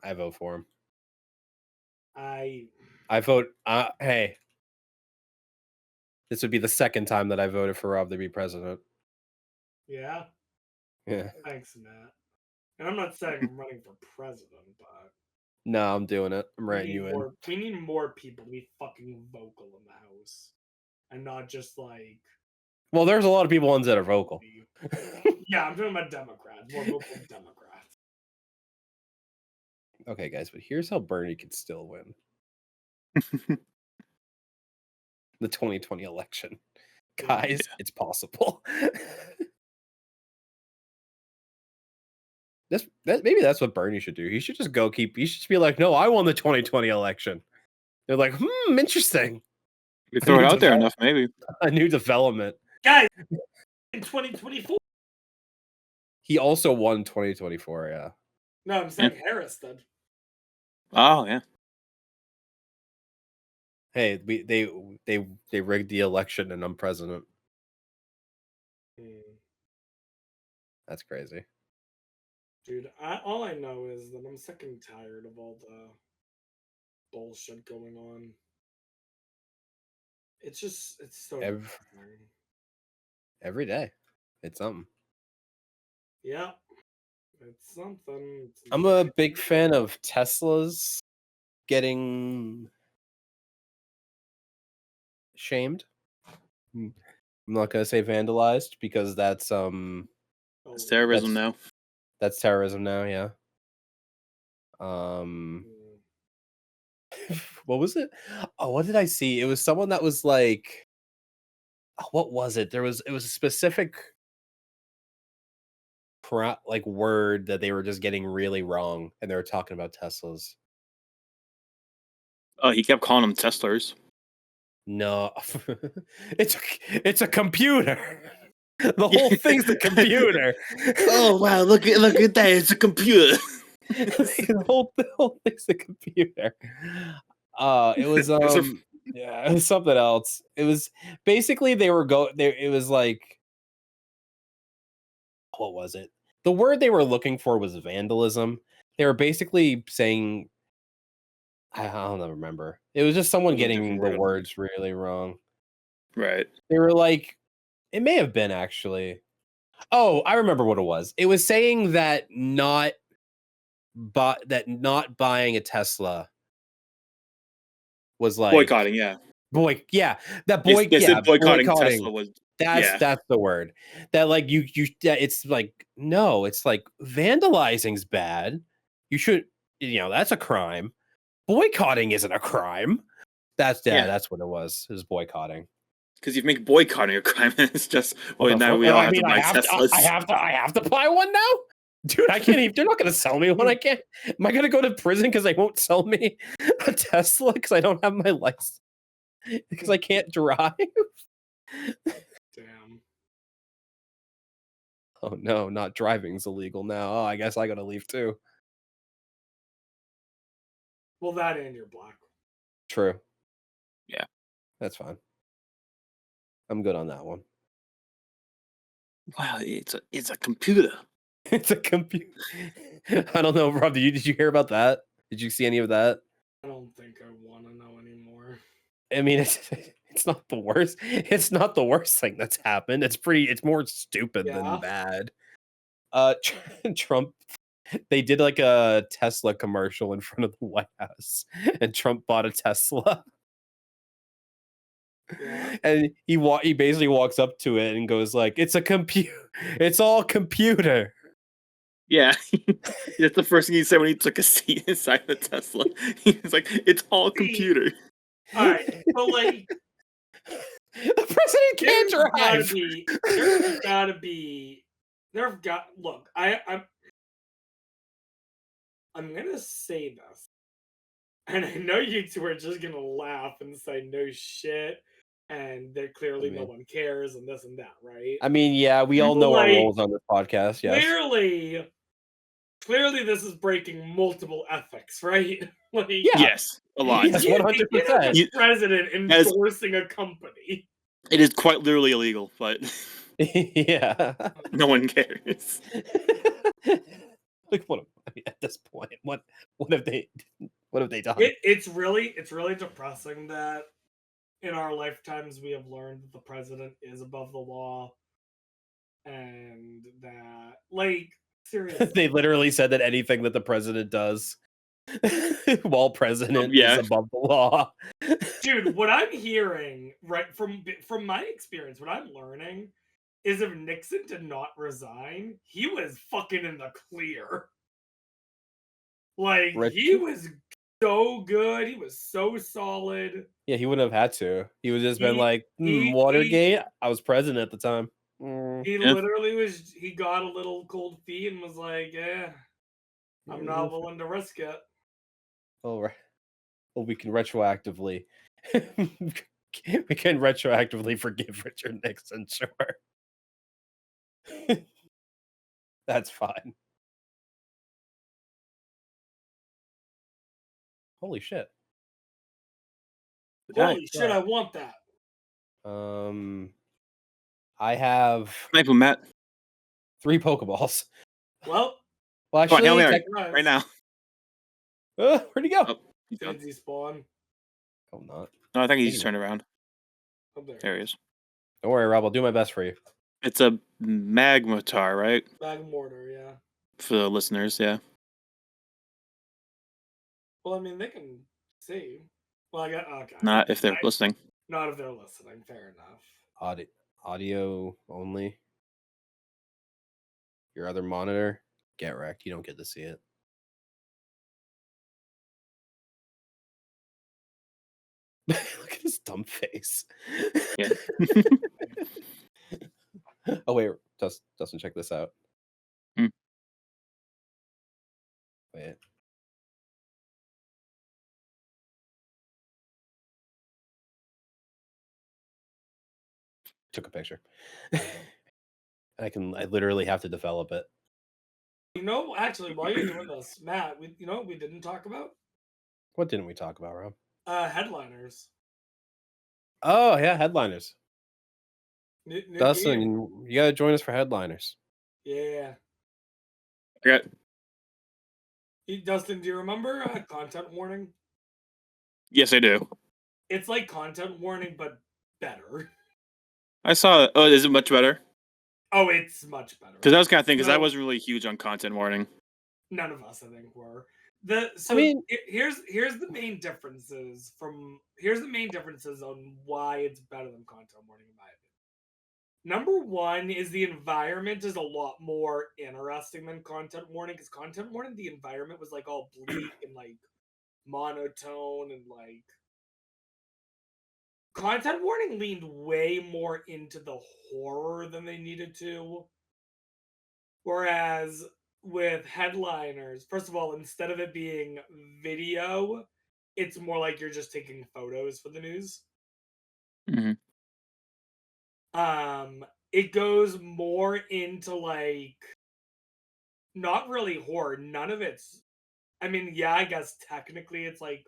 I vote for him. I vote. Hey, this would be the second time that I voted for Rob to be president. Yeah. Yeah. Thanks, Matt. And I'm not saying I'm running for president, but No, I'm doing it. I'm writing you in. we need more people to be fucking vocal in the house, and not just like. Well, there's a lot of people ones that are vocal. Yeah, I'm talking about Democrats. More vocal Democrats. Okay, guys, but here's how Bernie could still win the 2020 election. Guys, it's possible. Maybe that's what Bernie should do. He should just he should just be like, no, I won the 2020 election. They're like, interesting. We throw it out there enough, maybe. A new development. Guys, in 2024. He also won 2024, yeah. No, I'm saying Harris did. Oh yeah. Hey, they rigged the election and I'm president. That's crazy. Dude, all I know is that I'm sick and tired of all the bullshit going on. It's so Every day. It's something. yeah. It's something. I'm a big fan of Tesla's getting shamed. I'm not gonna say vandalized because that's It's terrorism now. That's terrorism now, yeah. What was it? Oh, what did I see? It was someone that was like, what was it? It was a specific like word that they were just getting really wrong, and they were talking about Teslas. Oh, he kept calling them Teslers. No, it's a computer. The whole thing's a computer. Oh wow! Look at that! It's a computer. the whole thing's a computer. It was yeah, it was something else. It was basically it was like, what was it? the word they were looking for was vandalism. They were basically saying, I don't remember. It was just someone It was a getting different the word. words really wrong. Right. They were like, it may have been actually. Oh, I remember what it was. It was saying that not buying a Tesla was like Boycotting, yeah. that They said boycotting boycotting. Tesla was That's the word. That like you that it's like no, it's like vandalizing's bad. You should that's a crime. Boycotting isn't a crime. That's what it was. It was boycotting. because you make boycotting a crime. It's just What the now fuck? we all I have mean, to buy Teslas. I have to buy one now? Dude, I can't even. They're not going to sell me one. I can't. Am I going to go to prison because they won't sell me a Tesla because I don't have my license? Because I can't drive? Damn. Oh no, not driving's illegal now. Oh, I guess I got to leave too. Well, that and you're black. True. Yeah. That's fine. I'm good on that one. Wow, it's a computer. It's a computer. I don't know, Rob. Did you hear about that? Did you see any of that? I don't think I want to know anymore. I mean, it's not the worst. It's not the worst thing that's happened. It's more stupid Yeah. than bad. Trump. They did like a Tesla commercial in front of the White House, and Trump bought a Tesla. Yeah. And he basically walks up to it and goes like, "It's a computer. It's all computer." Yeah, that's the first thing he said when he took a seat inside the Tesla. He was like, "It's all computer." All right, but like, The president can't drive. There's gotta be. Look, I'm gonna say this, and I know you two are just gonna laugh and say no shit, and that clearly no mean- one cares and this and that, right? I mean, yeah, we all know our Like, roles on this podcast. Yes. Clearly, this is breaking multiple ethics, right? Like, Yeah. Yes, a lot. Yes, you can't 100%. have the You- president As- endorsing a company. It is quite literally illegal, but Yeah. no one cares. Like what? I mean, at this point, what have they done? It's really depressing that in our lifetimes we have learned that the president is above the law, and that, like, seriously, They literally said that anything that the president does while president Yeah. is above the law. dude, what I'm hearing right from my experience, what I'm learning is if Nixon did not resign, he was fucking in the clear. Like, Rich- he was so good, he was so solid. Yeah, he wouldn't have had to. He would just been He- like, he- Watergate. I was president at the time. He Yeah. literally he got a little cold feet and was like, yeah, I'm not willing to risk it. Oh, right. Well, we can retroactively forgive Richard Nixon, sure. That's fine. Holy shit. Holy shit, I want that. I have Snipe him, Matt. 3 Pokeballs. Well, Well, Come on, Hail actually, Mary. nice. Right now. where'd he go? Oh, he's gone. Fancy spawn. Oh, not. No, I think he Thank just you. turned around. Oh, there. There he is. Don't worry, Rob. I'll do my best for you. It's a Magmatar, right? Bag of mortar, yeah. For the listeners, yeah. Well, I mean, they can see. Well, I got okay. Not if they're listening. Not if they're listening. Fair enough. Audio only. Your other monitor, get wrecked. You don't get to see it. Look at his dumb face. Yeah. Oh wait, Dustin, check this out. Hmm. Wait. Took a picture. I literally have to develop it. You know, actually, while you're doing this, Matt, you know what we didn't talk about? What didn't we talk about, Rob? Headliners. Oh yeah, headliners. New year. Dustin, you gotta join us for headliners. Yeah. I got Dustin, do you remember content warning? yes, I do. It's like content warning, but better. I saw it. Oh, is it much better? Oh, it's much better. Because I was kind of thinking, because I No. wasn't really huge on content warning. None of us, I think, were. So mean- here's the main differences on why it's better than content warning in my opinion. Number one is the environment is a lot more interesting than content warning, because content warning, the environment was like all bleak and like monotone, and like content warning leaned way more into the horror than they needed to. Whereas with headliners, first of all, instead of it being video, it's more like you're just taking photos for the news. Mhm. It goes more into like not really horror. None of it's, I mean, yeah, I guess technically it's like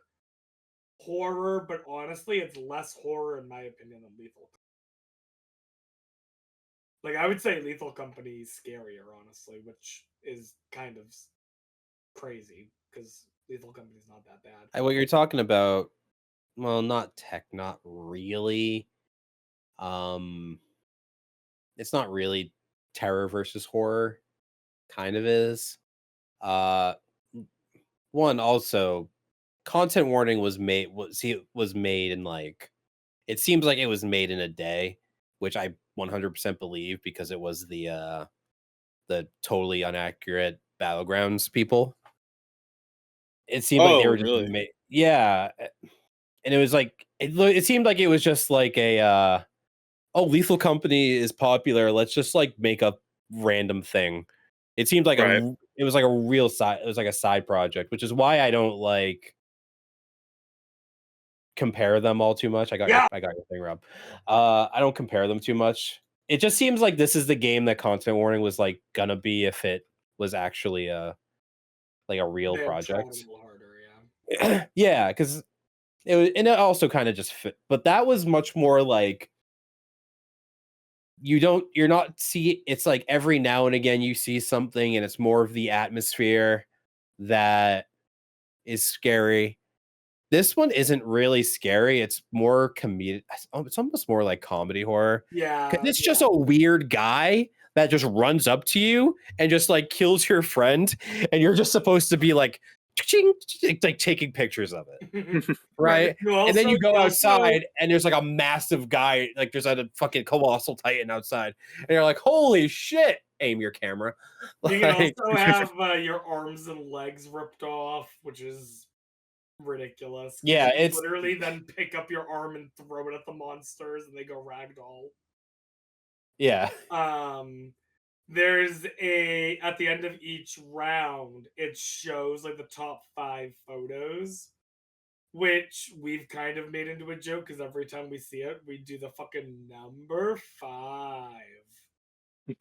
horror, but honestly, it's less horror in my opinion than Lethal. Like, I would say Lethal Company is scarier, honestly, which is kind of crazy because Lethal Company is not that bad. What you're talking about, well, not really. It's not really terror versus horror, kind of is. One also, content warning was made in like, it seems like it was made in a day, which I 100% believe, because it was the totally inaccurate Battlegrounds people. It seemed like they Oh, were just really? yeah, and it was like it seemed like it was just like a oh, Lethal Company is popular, let's just like make a random thing. It seemed like Right. it was like a real side, it was like a side project, which is why I don't like compare them all too much. I got your thing, Rob. I don't compare them too much. It just seems like this is the game that content warning was like gonna be if it was actually a real They have tried project. a little harder, yeah. Yeah, because it was, and it also kind of just fit, but that was much more like you're not see, it's like every now and again you see something and it's more of the atmosphere that is scary. This one isn't really scary, it's more comedic. It's almost more like comedy horror, Yeah. because it's just a weird guy that just runs up to you and just like kills your friend, and you're just supposed to be like ching, like taking pictures of it, right? And then you go outside and there's like a massive guy, like there's a fucking colossal titan outside, and you're like, holy shit, aim your camera. You can Like, also have your arms and legs ripped off, which is ridiculous. 'cause Yeah, you it's- literally then pick up your arm and throw it at the monsters, and they go ragdoll. yeah. There's at the end of each round, it shows like the top 5 photos, which we've kind of made into a joke because every time we see it, we do the fucking number 5.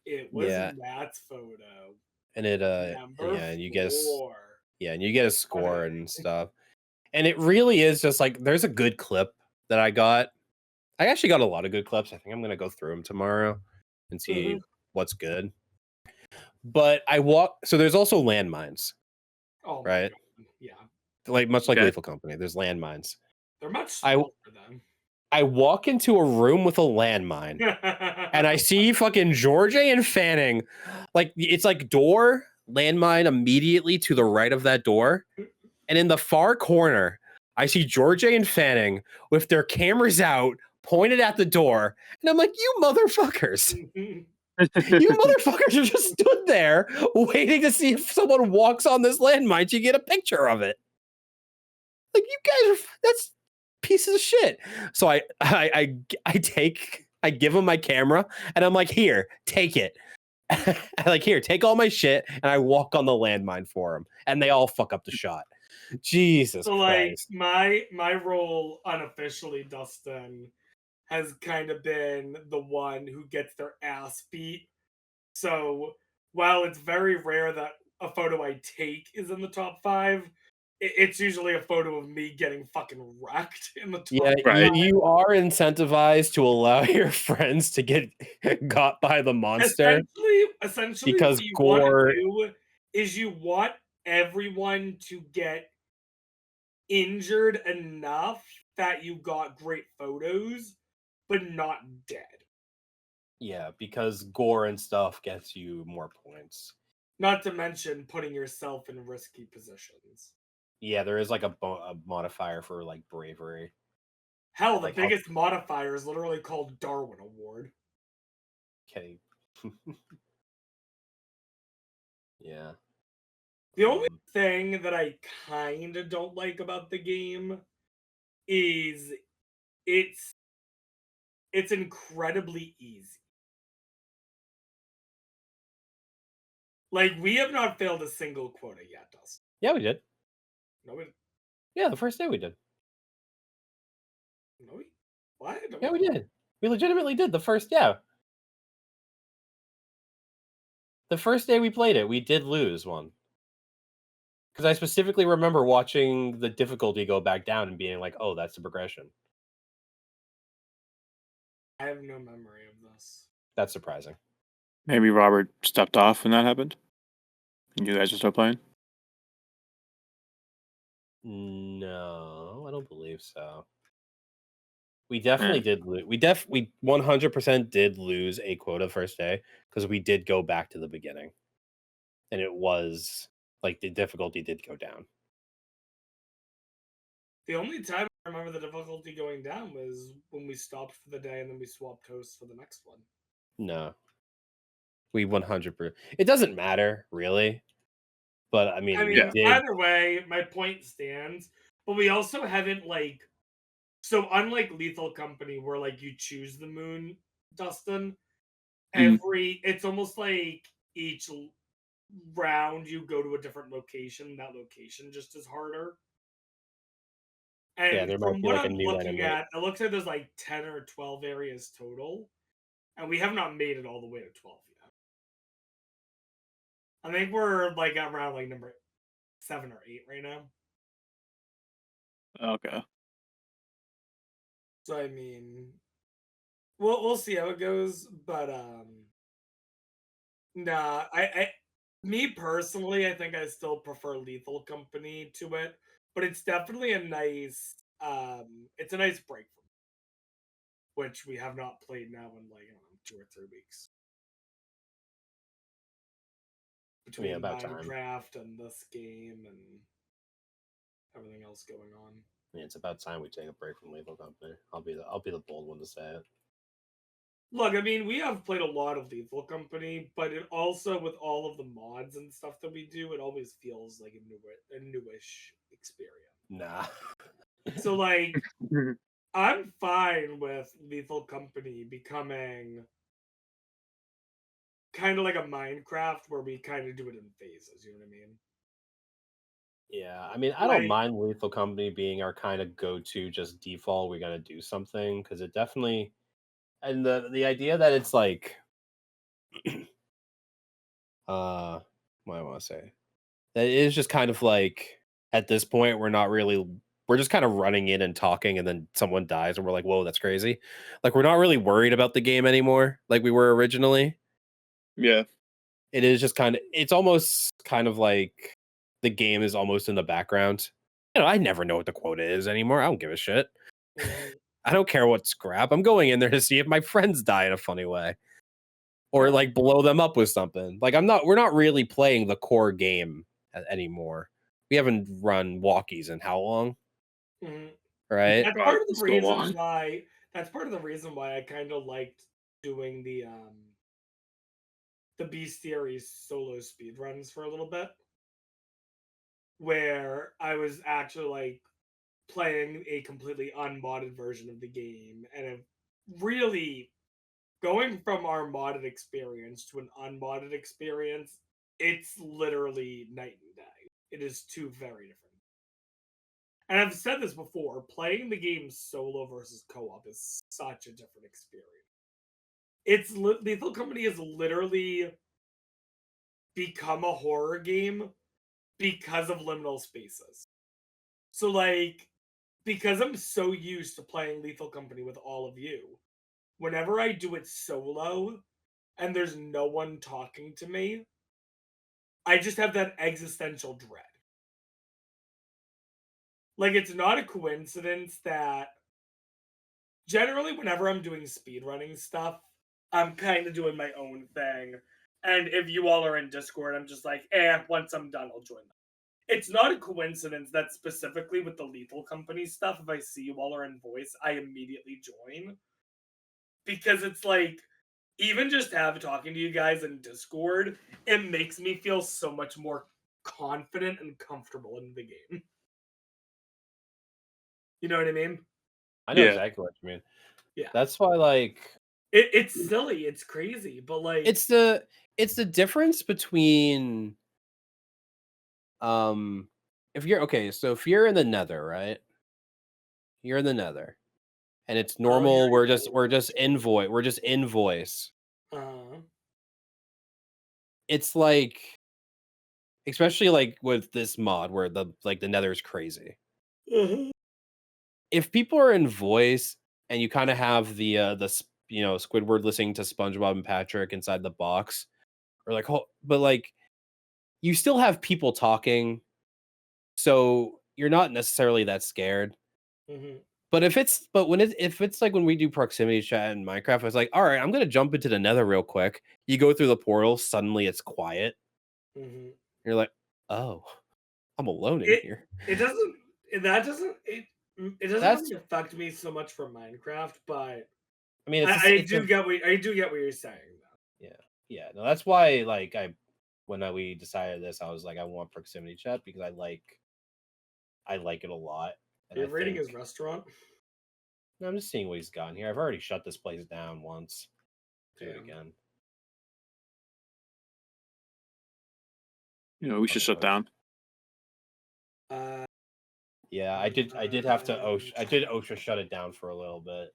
It was Yeah. Matt's photo. And it Number yeah, and you get 4. and you get a score and stuff. And it really is just like, there's a good clip that I got. I actually got a lot of good clips. I think I'm gonna go through them tomorrow and see what's good. But so there's also landmines, Oh, my right? God. Yeah. Like much like Okay. Lethal Company, there's landmines. They're much I- smaller than. I walk into a room with a landmine and I see fucking George and Fanning, like it's like door landmine immediately to the right of that door, and in the far corner I see George and Fanning with their cameras out pointed at the door, and I'm like, you motherfuckers, you motherfuckers are just stood there waiting to see if someone walks on this landmine to get a picture of it. Like, you guys are, that's pieces of shit. So I give him my camera and I'm like, here, take it. Like, here, take all my shit, and I walk on the landmine for him, and they all fuck up the shot. Jesus So like Christ. my role unofficially, Dustin, has kind of been the one who gets their ass beat. So while it's very rare that a photo I take is in the top 5, it's usually a photo of me getting fucking wrecked in the top. Yeah, Right. you are incentivized to allow your friends to get got by the monster. Essentially, Because what you wanna gore- do is you want everyone to get injured enough that you got great photos, but not dead. Yeah, because gore and stuff gets you more points. Not to mention putting yourself in risky positions. Yeah, there is like a modifier for like bravery. Hell, And, the like, how- biggest modifier is literally called Darwin Award. Okay. Yeah. The only Um, thing that I kind of don't like about the game is it's incredibly easy. Like, we have not failed a single quota yet, Dustin. yeah, we did. No, we, Yeah, the first day we did. no, we, what? Yeah, we did. We legitimately did the first. Yeah, the first day we played it, we did lose one. Because I specifically remember watching the difficulty go back down and being like, "Oh, that's the progression." I have no memory of this. That's surprising. Maybe Robert stepped off when that happened, and you guys are still playing. No, I don't believe so. We definitely did lose. We 100% did lose a quota first day because we did go back to the beginning, and it was like the difficulty did go down. The only time I remember the difficulty going down was when we stopped for the day and then we swapped hosts for the next one. No, we 100%. It doesn't matter really, but I mean, we did. Either way, my point stands. But we also haven't so unlike Lethal Company, where like you choose the moon, Dustin. It's almost like each round you go to a different location. That location just is harder. And Yeah, there might from be what like a I'm new looking enemy. at, it looks like there's like 10 or 12 areas total. And we have not made it all the way to 12 yet. I think we're like around like number 7 or 8 right now. Okay. So I mean, we'll see how it goes, but nah, me personally, I think I still prefer Lethal Company to it, but it's definitely a nice it's a nice break from it, which we have not played now in like I don't know, 2 or 3 weeks. Between about time. Minecraft and this game and everything else going on. Yeah, it's about time we take a break from Lethal Company. I'll be the bold one to say it. Look, I mean, we have played a lot of Lethal Company, but it also, with all of the mods and stuff that we do, it always feels like a newish experience. Nah. So, like, I'm fine with Lethal Company becoming kind of like a Minecraft where we kind of do it in phases, you know what I mean? Yeah, I mean, I don't mind Lethal Company being our kind of go-to, just default. We got to do something because it definitely, and the idea that it's like, what do I want to say? That it is just kind of like at this point we're just kind of running in and talking, and then someone dies, and we're like, whoa, that's crazy. Like we're not really worried about the game anymore, like we were originally. Yeah. It is just it's almost kind of like the game is almost in the background. You know, I never know what the quota is anymore. I don't give a shit. I don't care what scrap. I'm going in there to see if my friends die in a funny way. Or like blow them up with something. Like we're not really playing the core game anymore. We haven't run walkies in how long? Right? That's part of the So reason long. why. That's part of the reason why I kind of liked doing the Bestiary solo speed runs for a little bit, where I was actually like playing a completely unmodded version of the game, and it really going from our modded experience to an unmodded experience. It's literally night and day. It is two very different. And I've said this before, playing the game solo versus co-op is such a different experience. Lethal Company has literally become a horror game because of liminal spaces. So like, because I'm so used to playing Lethal Company with all of you, whenever I do it solo and there's no one talking to me, I just have that existential dread. Like, it's not a coincidence that generally whenever I'm doing speedrunning stuff, I'm kind of doing my own thing. And if you all are in Discord, I'm just like, once I'm done, I'll join them. It's not a coincidence that specifically with the Lethal Company stuff, if I see you all are in voice, I immediately join. Because it's like, even just talking to you guys in Discord, it makes me feel so much more confident and comfortable in the game. You know what I mean? I know Yeah. exactly what you mean. Yeah. That's why, like, It's silly, it's crazy, but like it's the difference between if you're okay, so if you're in the Nether, right? You're in the Nether, and it's normal. you're we're in the just we're just invoice. uh It's like, especially like with this mod where the Nether is crazy. If people are in voice and you kind of have the Squidward listening to SpongeBob and Patrick inside the box, or like, but like you still have people talking, so you're not necessarily that scared. But if it's like when we do proximity chat in Minecraft, it's like, all right, I'm gonna jump into the Nether real quick. You go through the portal, suddenly it's quiet. You're like, oh, I'm alone in here. It doesn't That's- really affect me so much for Minecraft, but I mean, I do get what you're saying though. Yeah, no, that's why, like, we decided this, I was like, I want proximity chat because I like it a lot. And You're I rating his think- restaurant? No, I'm just seeing what he's gotten here. I've already shut this place down once. Do it Damn. again. You know, we should shut down. Yeah, I did have to OSHA shut it down for a little bit.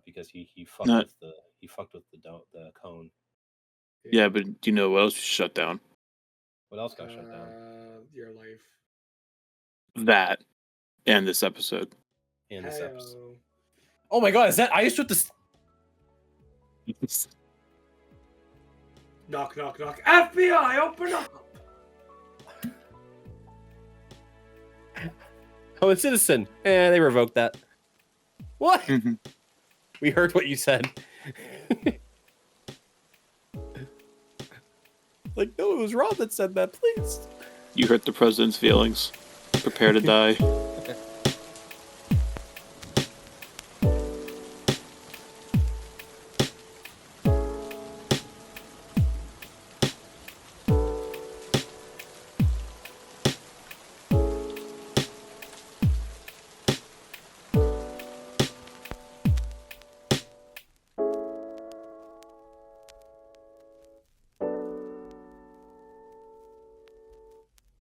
Because he fucked Not- with the cone. Yeah, but do you know what else we should shut down? What else got shut down Your life. That and this episode. in this episode? Heyo. Oh my god, is that Ice with the Knock, knock, knock. FBI, open up! Oh, it's Citizen. They revoked that. What? Mhm. We heard what you said. Like, no, it was Rob that said that, please. You hurt the president's feelings. Prepare to die.